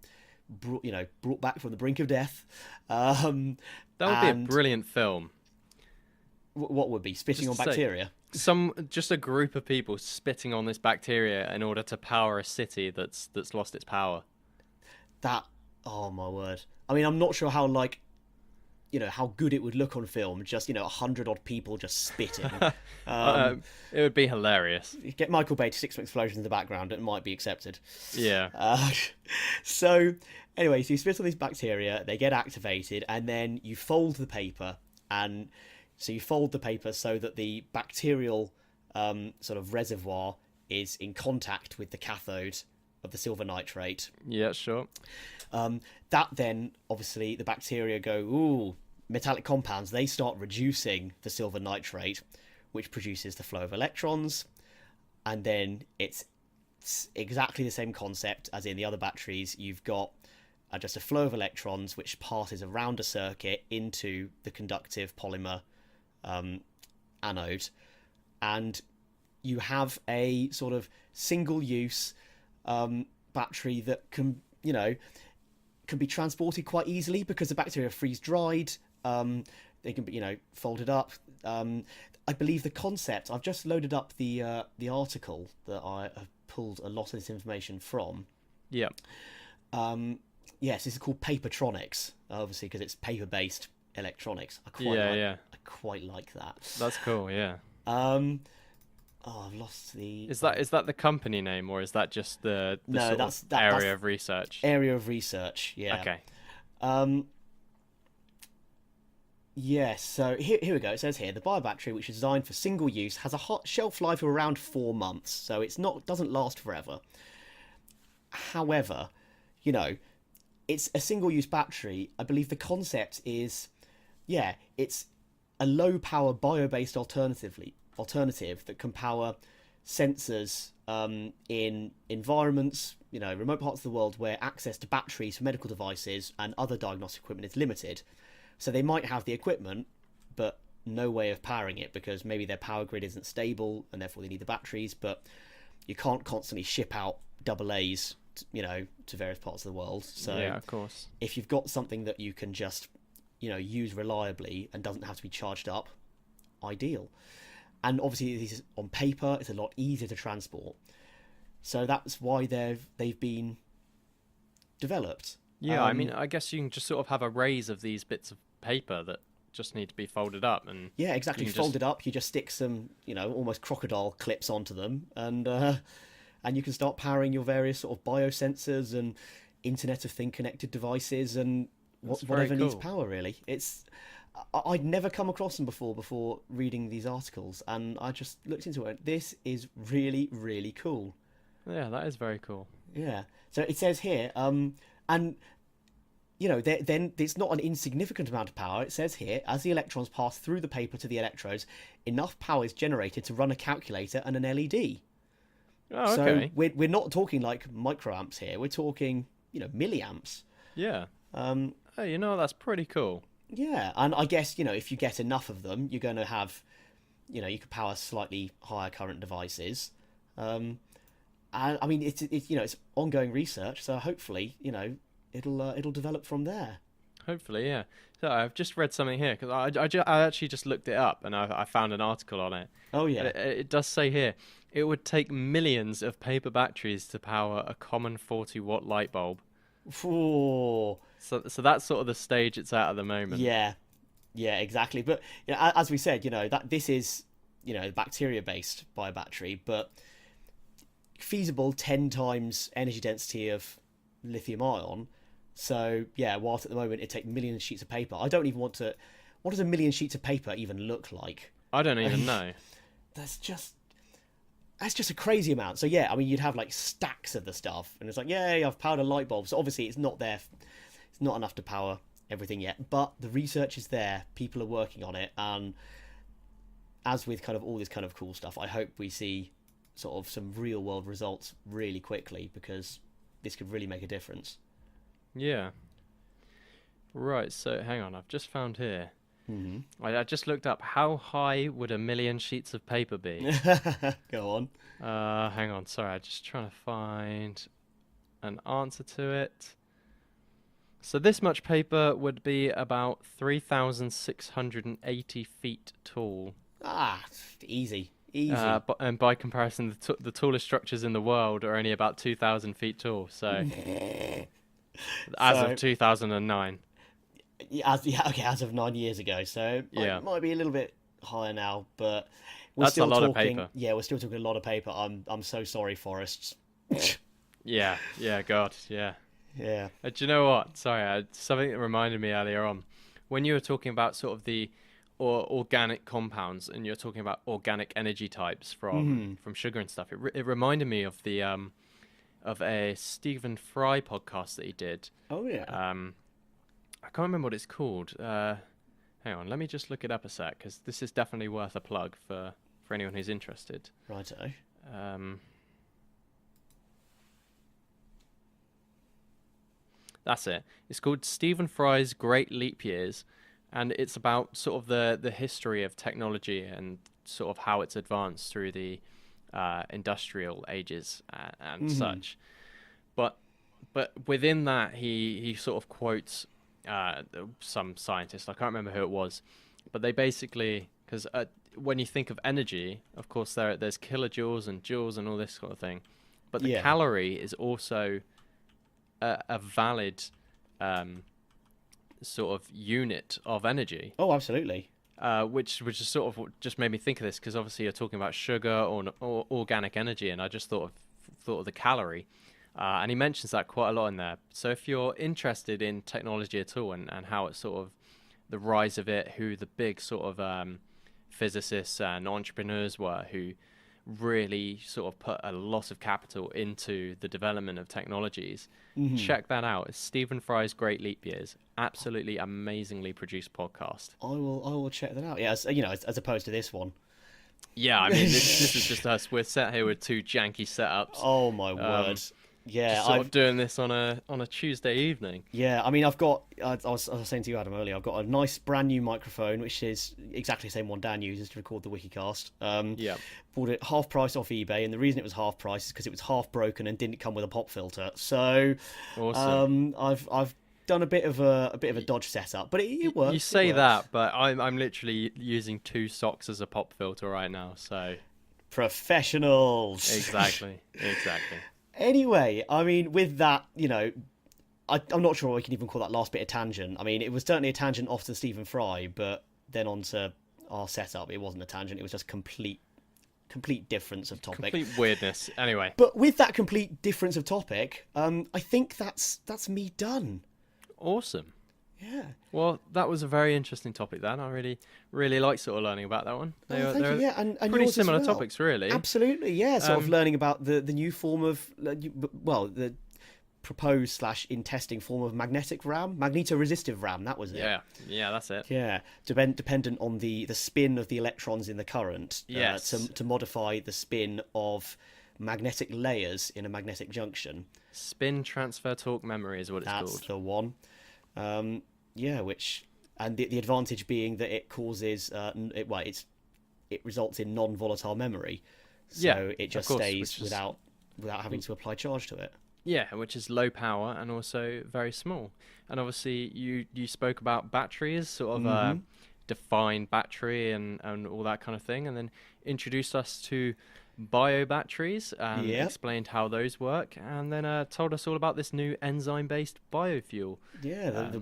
brought back from the brink of death. That would be a brilliant film. What would be spitting on bacteria? Just a group of people spitting on this bacteria in order to power a city that's lost its power. Oh my word. I mean, I'm not sure how how good it would look on film. Just 100 odd people just spitting. It would be hilarious. Get Michael Bay to stick some explosions in the background, it might be accepted. Yeah. So anyway, so you spit on these bacteria, they get activated, and then you fold the paper, and so you fold the paper so that the bacterial sort of reservoir is in contact with the cathode of the silver nitrate. Yeah, sure. That then, obviously, the bacteria go, ooh, metallic compounds. They start reducing the silver nitrate, which produces the flow of electrons. And then it's exactly the same concept as in the other batteries. You've got just a flow of electrons, which passes around a circuit into the conductive polymer anode, and you have a sort of single-use battery that can be transported quite easily because the bacteria freeze dried. They can be folded up. I believe the concept. I've just loaded up the article that I have pulled a lot of this information from. Yeah. Yes, this is called papertronics, obviously because it's paper-based electronics. I quite like that. That's cool. Yeah. I've lost the. Is that the company name, or is that just the area of research? Area of research. Yeah. Okay. Yes. So here we go. It says here the biobattery, which is designed for single use, has a hot shelf life of around 4 months. So doesn't last forever. However, it's a single use battery. I believe the concept is, it's a low power bio-based alternative that can power sensors in environments, remote parts of the world where access to batteries for medical devices and other diagnostic equipment is limited. So they might have the equipment, but no way of powering it because maybe their power grid isn't stable and therefore they need the batteries. But you can't constantly ship out AA's, to various parts of the world. So yeah, of course. If you've got something that you can just use reliably and doesn't have to be charged up, ideal. And obviously these on paper, it's a lot easier to transport, so that's why they've been developed. Yeah, I mean, I guess you can just sort of have arrays of these bits of paper that just need to be folded up, and Yeah, exactly. you can Folded up, you just stick some, almost crocodile clips onto them, and you can start powering your various sort of biosensors and Internet of Thing connected devices and That's very whatever needs cool. power. Really, I'd never come across them before reading these articles, and I just looked into it. This is really, really cool. Yeah, that is very cool. Yeah. So it says here, and then it's not an insignificant amount of power. It says here, as the electrons pass through the paper to the electrodes, enough power is generated to run a calculator and an LED. Oh, So okay. we're not talking like microamps here. We're talking, milliamps. Yeah. Um, Oh, that's pretty cool. yeah, and I guess if you get enough of them, you're going to have, you could power slightly higher current devices. And I mean, it's ongoing research, so hopefully, it'll develop from there. Hopefully, yeah. So I've just read something here because I actually just looked it up and I found an article on it. Oh And yeah. it does say here it would take millions of paper batteries to power a common 40-watt light bulb. Oh, So that's sort of the stage it's at the moment. yeah, yeah, exactly. But as we said, that this is bacteria based by a battery, but feasible 10 times energy density of lithium ion. So yeah, whilst at the moment it takes millions of sheets of paper, I don't even want to. What does a million sheets of paper even look like? I don't even know. That's just a crazy amount. So yeah, I mean, you'd have like stacks of the stuff, and it's like, yay, I've powered a light bulb. So obviously, it's not there. It's not enough to power everything yet, but the research is there. People are working on it, and as with kind of all this kind of cool stuff, I hope we see sort of some real world results really quickly, because this could really make a difference. Yeah. Right, so hang on, I've just found here. Hmm. I just looked up how high would a million sheets of paper be? Go on. Hang on, sorry, I'm just trying to find an answer to it. So this much paper would be about 3,680 feet tall. Ah, easy, easy. And by comparison, the tallest structures in the world are only about 2,000 feet tall. So as So- of 2009. As of 9 years ago, so it Yeah. might be a little bit higher now, but we're That's a still lot of talking. paper. Yeah, we're still talking a lot of paper. I'm so sorry, forests. Yeah, God, yeah. Yeah. Do you know what? Sorry, something that reminded me earlier on. When you were talking about sort of the organic compounds, and you're talking about organic energy types from sugar and stuff, it reminded me of the of a Stephen Fry podcast that he did. Oh yeah. I can't remember what it's called. Hang on, let me just look it up a sec, because this is definitely worth a plug for anyone who's interested. Righto. That's it. It's called Stephen Fry's Great Leap Years, and it's about sort of the history of technology and sort of how it's advanced through the industrial ages and such. But within that, he sort of quotes some scientist. I can't remember who it was, but they basically, because when you think of energy, of course there's kilojoules and joules and all this sort of thing, but the calorie is also a valid sort of unit of energy. Oh, absolutely. Which is sort of what just made me think of this, because obviously you're talking about sugar or organic energy, and I just thought of the calorie. And he mentions that quite a lot in there. So if you're interested in technology at all, and how it's sort of the rise of it, who the big sort of physicists and entrepreneurs were who really sort of put a lot of capital into the development of technologies, check that out. It's Stephen Fry's Great Leap Years. Absolutely amazingly produced podcast. I will check that out. Yeah, as opposed to this one. Yeah, I mean, this is just us. We're sat here with two janky setups. Oh my word. Yeah, just sort of doing this on a Tuesday evening. Yeah, I mean, I've got. I was saying to you, Adam, earlier. I've got a nice brand new microphone, which is exactly the same one Dan uses to record the WikiCast. Yeah. Bought it half price off eBay, and the reason it was half price is because it was half broken and didn't come with a pop filter. So, Awesome. I've done a bit of a dodge setup, but it works. You say that, but I'm literally using 2 socks as a pop filter right now. So Professionals. exactly. Anyway, I mean, with that, I'm not sure we can even call that last bit a tangent. I mean, it was certainly a tangent off to Stephen Fry, but then on to our setup, it wasn't a tangent. It was just complete difference of topic. Complete weirdness. Anyway. But with that complete difference of topic, I think that's me done. Awesome. Yeah. Well, that was a very interesting topic, then. I really like sort of learning about that one. Thank you. Yeah, and pretty yours as similar well. topics, really. Absolutely, yeah. Sort of learning about the new form of, the proposed / in testing form of magnetic RAM, magnetoresistive RAM. That was it. Yeah, that's it. Yeah, dependent on the spin of the electrons in the current. Yes. To modify the spin of magnetic layers in a magnetic junction. Spin transfer torque memory is what it's called. That's the one. Which, and the advantage being that it causes it results in non-volatile memory, so it just stays without having to apply charge to it. Yeah, which is low power and also very small. And obviously, you spoke about batteries, sort of a defined battery and all that kind of thing, and then introduced us to bio batteries and explained how those work, and then told us all about this new enzyme-based biofuel. Yeah, the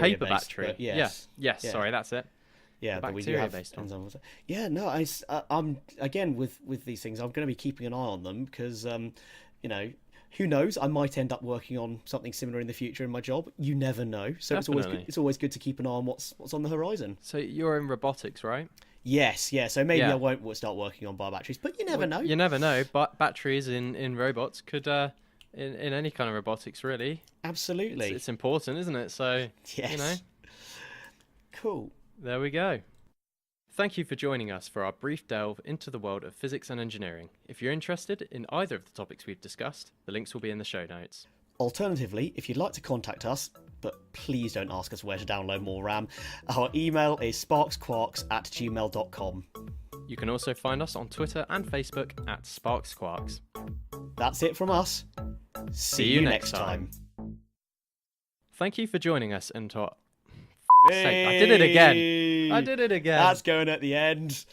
paper battery. Yes. Sorry, that's it. Yeah, the we do have bacteria-based one. Yeah, no, I'm again with these things. I'm going to be keeping an eye on them because, who knows? I might end up working on something similar in the future in my job. You never know. So it's always good to keep an eye on what's on the horizon. So you're in robotics, right? Yes, yeah. So maybe I won't start working on bio batteries, but you never know. You never know. But batteries in robots could, in any kind of robotics, really. Absolutely. It's important, isn't it? So, yes. Cool. There we go. Thank you for joining us for our brief delve into the world of physics and engineering. If you're interested in either of the topics we've discussed, the links will be in the show notes. Alternatively, if you'd like to contact us, but please don't ask us where to download more RAM, our email is sparksquarks@gmail.com. You can also find us on Twitter and Facebook @SparksQuarks. That's it from us. See you next time. Thank you for joining us and I did it again. That's going at the end.